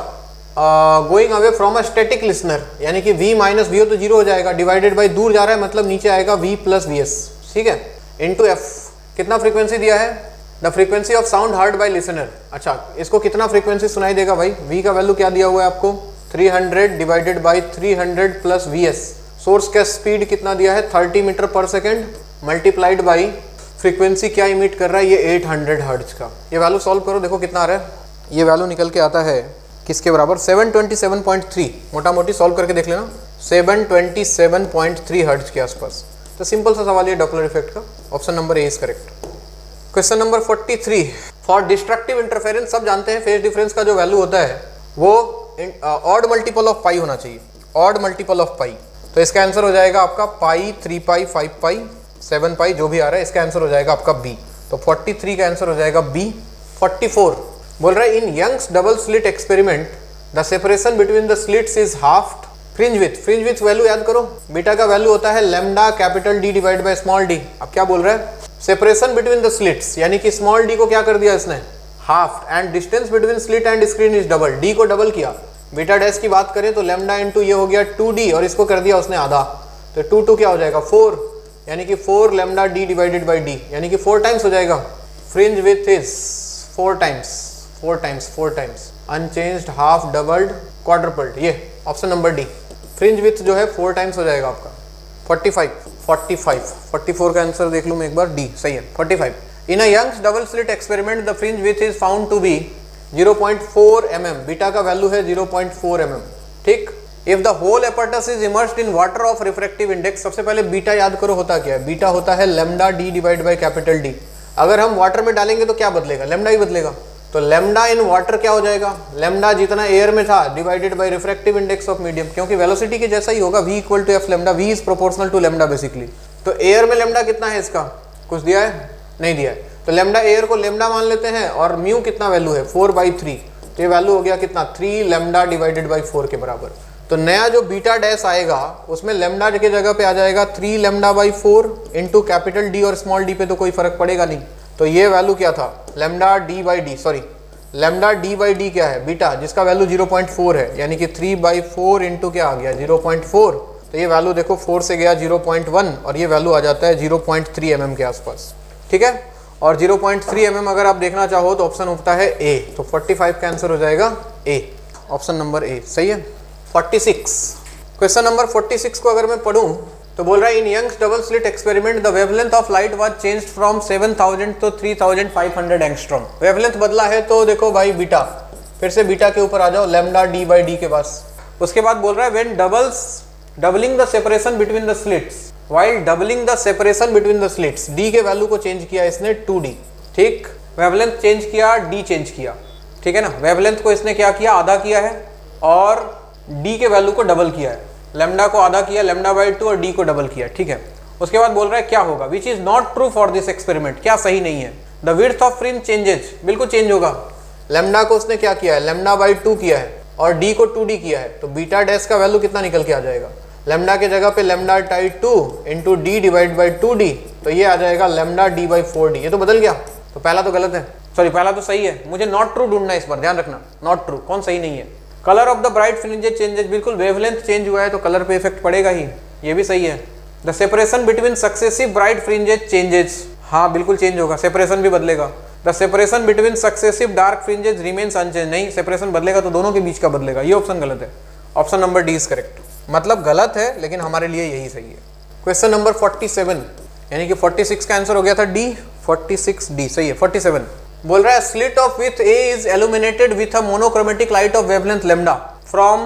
going away from a static listener, यानी कि v माइनस वी हो तो जीरो हो जाएगा, डिवाइडेड बाई दूर जा रहा है मतलब नीचे आएगा v प्लस वी एस, ठीक है, इंटू एफ। कितना फ्रीक्वेंसी दिया है, the frequency of sound heard by listener. अच्छा, इसको कितना फ्रीक्वेंसी सुनाई देगा भाई, v का वैल्यू क्या दिया हुआ है आपको 300 divided by 300 plus V S. Source का स्पीड कितना दिया है 30 मीटर पर सेकेंड, मल्टीप्लाइड बाई फ्रीक्वेंसी क्या इमिट कर रहा है, ये 800 हर्ट्ज का। ये वैल्यू सॉल्व करो, देखो कितना आ रहा है। ये वैल्यू निकल के आता है किसके बराबर, 727.3। मोटा मोटी सॉल्व करके देख लेना, 727.3 हर्ट्ज के आसपास। तो सिंपल सा सवाल ये डॉपलर इफेक्ट का। Option number A is correct. Question number 43, for destructive interference सब जानते हैं फेज डिफरेंस का जो वैल्यू होता है वो ऑड मल्टीपल ऑफ पाई होना चाहिए, ऑड मल्टीपल ऑफ पाई। तो इसका आंसर हो जाएगा आपका पाई, 3 पाई, 5 पाई, 7 पाई, जो भी आ रहा है इसका आंसर हो जाएगा आपका बी। तो 43 का आंसर हो जाएगा बी। 44 बोल रहा है in Young's double slit experiment the separation between the slits is half fringe with value याद करो, बीटा का वैल्यू होता है lambda capital D divide by small D. अब क्या बोल रहा है, सेपरेशन बिटवीन द स्लिट्स, यानी कि स्मॉल डी को क्या कर दिया इसने, half, and distance between slit and screen is double, D को डबल किया। बीटा डैश की बात करें तो लैम्डा इंटू ये हो गया 2d और इसको कर दिया उसने आधा, तो 2 क्या हो जाएगा 4, यानी कि 4 lambda D divided by D, यानी कि 4 टाइम्स हो जाएगा। Fringe width is 4 times unchanged, half, doubled, quadrupled, ये option number D. Fringe width जो है 4 टाइम्स हो जाएगा आपका। 44 का आंसर देख लूँ मैं एक बार, डी सही है। 45 in a Young's double slit experiment the fringe width is found to be 0.4 mm, beta का वैल्यू है 0.4 mm, ठीक। If the whole apparatus is immersed in water of refractive index, सबसे पहले बीटा याद करो होता क्या है, बीटा होता है lambda D divide by capital D. अगर हम वाटर में डालेंगे तो क्या बदलेगा, लैम्डा ही बदलेगा। तो लैम्डा इन वाटर क्या हो जाएगा, लैम्डा जितना एयर में था divided by refractive index of medium, क्योंकि वेलोसिटी के जैसा ही होगा, v equal to F lambda, v is proportional to lambda basically. तो एयर में लैम्डा कितना है इसका, कुछ दिया है, नहीं दिया है, तो लैम्डा एयर को लैम्डा मान लेते हैं, और म्यू कितना वैल्यू है 4/3, तो ये वैल्यू हो गया कितना 3 लैम्डा डिवाइडेड बाई 4 के बराबर। तो नया जो बीटा डैश आएगा उसमें लैम्डा के जगह पे आ जाएगा 3 lambda by 4 into capital D, और स्मॉल डी पे तो कोई फर्क पड़ेगा नहीं। तो ये वैल्यू क्या था, lambda D by D, sorry lambda D by D क्या है, बीटा, जिसका वैल्यू 0.4 है, यानी कि 3/4 इंटू क्या आ गया 0.4। तो ये वैल्यू देखो 4 से गया 0.1 और ये वैल्यू आ जाता है 0.3 mm के आसपास, ठीक है। और 0.3 mm अगर आप देखना चाहो तो ऑप्शन उठता है ए, तो 45 का आंसर हो जाएगा ए, ऑप्शन नंबर ए सही है। 46 क्वेश्चन नंबर 46 को अगर मैं पढ़ूं तो बोल रहा है in Young's double slit experiment the wavelength of light was changed from 7000 to 3500 angstrom. Wavelength बदला है तो देखो भाई बीटा, फिर से बीटा के ऊपर आ जाओ, लैम्डा डी बाई डी के पास। उसके बाद बोल रहा है when doubling the separation between the slits, while doubling the separation between the slits, D के वैल्यू को चेंज किया इसने 2d, ठीक। वेवलेंथ चेंज किया, डी चेंज किया, ठीक है ना। वेवलेंथ को इसने क्या किया, आधा किया है, और डी के वैल्यू को डबल किया है, लैम्डा को आधा किया, लैम्डा बाई 2, और डी को डबल किया, ठीक है। उसके बाद बोल रहा है क्या होगा, which is not true for this experiment, क्या सही नहीं है। The width of fringe changes, बिल्कुल चेंज होगा। लैम्डा को उसने क्या किया है, लैम्डा बाई 2 किया है, और डी को 2d किया है, तो बीटा डैश का वैल्यू कितना निकल के आ जाएगा, लैम्डा के जगह पे lambda tie 2 into D divide by 2d, तो ये आ जाएगा लैम्डा डी बाई 4d। ये तो बदल गया, तो पहला तो गलत है, सॉरी पहला तो सही है। मुझे नॉट ट्रू ढूंढना है इस बार, ध्यान रखना, नॉट ट्रू कौन सही नहीं है। Colour of the bright fringes changes, बिल्कुल वेवलेंथ चेंज हुआ है तो कलर पे इफेक्ट पड़ेगा ही, ये भी सही है। The separation between successive bright fringes changes, हाँ बिल्कुल चेंज होगा, सेपरेशन भी बदलेगा। The separation between successive dark fringes remains unchange, नहीं सेपरेशन बदलेगा तो दोनों के बीच का बदलेगा, ये ऑप्शन गलत है, option number D is correct. मतलब गलत है लेकिन हमारे लिए यही सही है। क्वेश्चन नंबर 47 यानी कि 46 का आंसर हो गया था डी, 46 डी सही है। 47 बोल रहा है slit of with A is illuminated with a monochromatic light of wavelength lambda from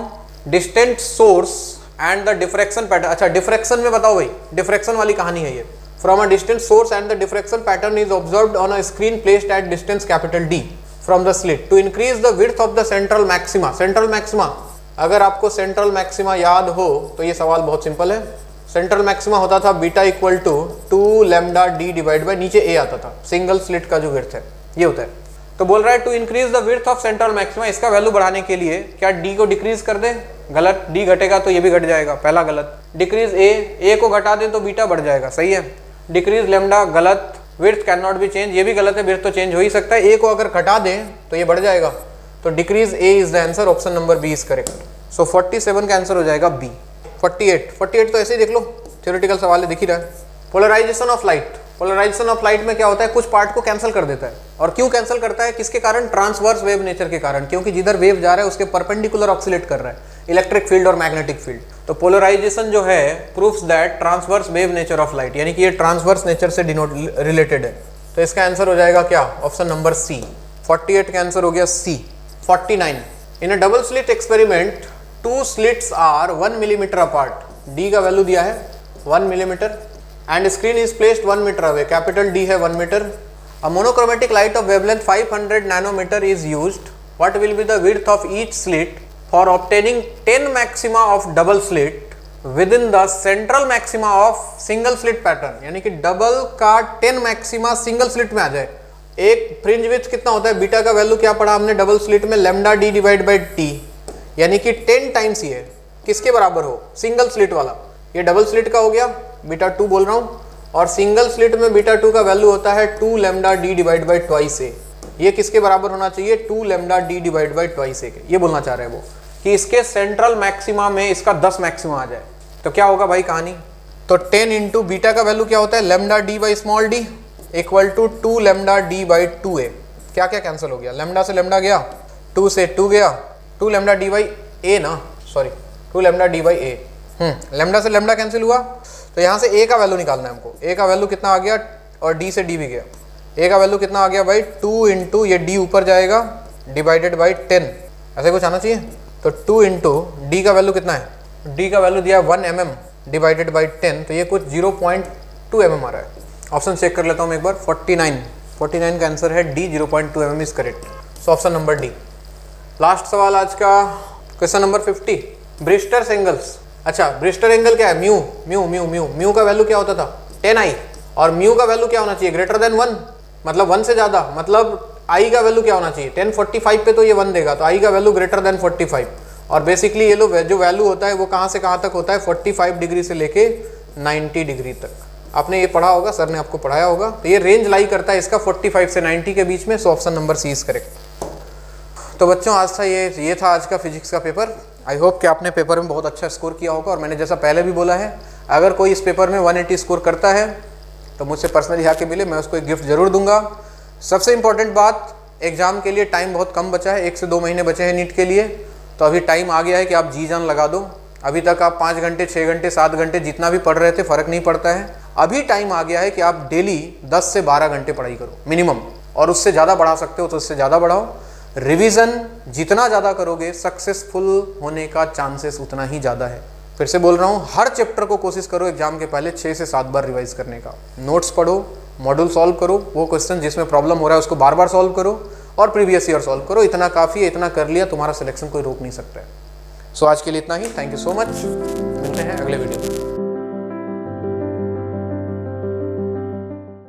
distant source and the diffraction pattern, अच्छा डिफ्रैक्शन में बताओ भाई, डिफ्रैक्शन वाली कहानी है ये। From a distant source and the diffraction pattern is observed on a screen placed at distance capital D from the slit to increase the width of the central maxima। Central maxima, अगर आपको central maxima याद हो तो ये सवाल बहुत simple है। Central maxima होता था beta equal to 2 lambda D divide by, नीचे ए आता था, सिंगल स्लिट का जो विड्थ है ये होता है। तो बोल रहा है to increase the width of central maxima, इसका वैल्यू बढ़ाने के लिए क्या डी को डिक्रीज कर दे, गलत, डी घटेगा तो ये भी घट जाएगा, पहला गलत। डिक्रीज ए को घटा दे तो बीटा बढ़ जाएगा, सही है। डिक्रीज लैम्डा गलत, width can not be change, ये भी गलत है, विड्थ तो चेंज हो ही सकता है, ए को अगर घटा दें तो ये बढ़ जाएगा, तो decrease A is the answer, option number B is correct. So 47 का आंसर हो जाएगा बी। 48 तो ऐसे ही देख लो, थ्योरेटिकल सवाल है, दिख ही रहा है। Polarization of light, polarization of light में क्या होता है, कुछ पार्ट को कैंसिल कर देता है, और क्यों कैंसिल करता है, किसके कारण, ट्रांसवर्स वेव नेचर के कारण, क्योंकि जिधर वेव जा रहा है उसके परपेंडिकुलर ऑक्सीलेट कर रहा है, इलेक्ट्रिक फील्ड और मैग्नेटिक फील्ड। तो पोलराइजेशन जो है proofs that transverse wave nature of light, यानी कि ये ट्रांसवर्स नेचर से रिलेटेड है। तो इसका आंसर हो जाएगा क्या, ऑप्शन नंबर सी। 48 का आंसर हो गया C. 49, in a double slit experiment 2 slits are 1 millimeter apart, D का वैल्यू दिया है 1 millimeter and screen is placed 1 meter away, capital D है 1 meter. A monochromatic light of wavelength 500 nanometer is used. What will be the width of each slit for obtaining 10 maxima of double slit within the central maxima of single slit pattern, यानी कि double का 10 maxima single slit में आ जाए। एक fringe width कितना होता है, beta का वैल्यू क्या पढ़ा हमने डबल स्लिट में, lambda D divide by T, यानी कि 10 टाइम्स ये किसके बराबर हो, सिंगल स्लिट वाला। ये डबल स्लिट का हो गया, बीटा 2 बोल रहा हूँ, और सिंगल स्लिट में बीटा 2 का वैल्यू होता है 2 lambda D divide by twice A. ये किसके बराबर होना चाहिए, 2 lambda D divide by twice A के। ये बोलना चाह रहे हैं वो कि इसके सेंट्रल मैक्सिमा में इसका 10 मैक्सिमा आ जाए। तो क्या होगा भाई कहानी, तो 10 इंटू बीटा का वैल्यू क्या होता है, lambda D by small D equal to 2 lambda D by 2a। क्या क्या कैंसिल हो गया, लैम्डा से लैम्डा गया, 2 से 2 गया, 2 लैम्डा डी बाई ए ना, sorry 2 lambda D by A, lambda से लैम्डा कैंसिल हुआ। तो यहाँ से a का वैल्यू निकालना है हमको। a का वैल्यू कितना आ गया, और d से d भी गया। a का वैल्यू कितना आ गया भाई, 2 इंटू ये d ऊपर जाएगा डिवाइडेड बाई 10, ऐसे कुछ आना चाहिए। तो 2 इंटू डी का वैल्यू कितना है, d का वैल्यू दिया 1 mm डिवाइडेड बाई 10, तो ये कुछ 0.2 mm आ रहा है। ऑप्शन चेक कर लेता हूँ एक बार, 49 का आंसर है D, 0.2 mm is correct. So option number D. Last सवाल आज का, क्वेश्चन नंबर 50, ब्रिस्टर एंगल्स। अच्छा, ब्रिस्टर एंगल क्या है, mu mu mu mu mu का वैल्यू क्या होता था 10i, और म्यू का वैल्यू क्या होना चाहिए, ग्रेटर देन 1, मतलब 1 से ज़्यादा, मतलब i का वैल्यू क्या होना चाहिए 1045 पे तो ये 1 देगा, तो i का वैल्यू ग्रेटर देन 45। और बेसिकली ये लोग जो वैल्यू होता है वो कहाँ से कहाँ तक होता है, 45 डिग्री से लेके 90 डिग्री तक। आपने ये पढ़ा होगा, सर ने आपको पढ़ाया होगा। तो ये रेंज लाई करता है इसका 45 से 90 के बीच में। So option number C is correct. तो बच्चों आज था ये था आज का फिजिक्स का पेपर। आई होप कि आपने पेपर में बहुत अच्छा स्कोर किया होगा, और मैंने जैसा पहले भी बोला है, अगर कोई इस पेपर में 180 स्कोर करता है तो मुझसे पर्सनली आके मिले, मैं उसको एक गिफ्ट जरूर दूंगा। सबसे इंपॉर्टेंट बात, एग्जाम के लिए टाइम बहुत कम बचा है, 1 से 2 महीने बचे हैं नीट के लिए। तो अभी टाइम आ गया है कि आप जी जान लगा दो। अभी तक आप 5 घंटे 6 घंटे 7 घंटे जितना भी पढ़ रहे थे, फ़र्क नहीं पड़ता है। अभी टाइम आ गया है कि आप डेली 10 से 12 घंटे पढ़ाई करो मिनिमम, और उससे ज़्यादा बढ़ा सकते हो तो उससे ज़्यादा बढ़ाओ। रिवीजन जितना ज़्यादा करोगे सक्सेसफुल होने का चांसेस उतना ही ज़्यादा है। फिर से बोल रहा हूँ, हर चैप्टर को कोशिश करो एग्जाम के पहले 6 से 7 बार रिवाइज करने का। नोट्स पढ़ो, मॉड्यूल सॉल्व करो, वो क्वेश्चन जिसमें प्रॉब्लम हो रहा है उसको बार बार सॉल्व करो, और प्रीवियस ईयर सॉल्व करो। इतना काफ़ी है, इतना कर लिया, तुम्हारा सिलेक्शन कोई रोक नहीं सकता है। सो आज के लिए इतना ही। थैंक यू सो मच, मिलते हैं अगले वीडियो में।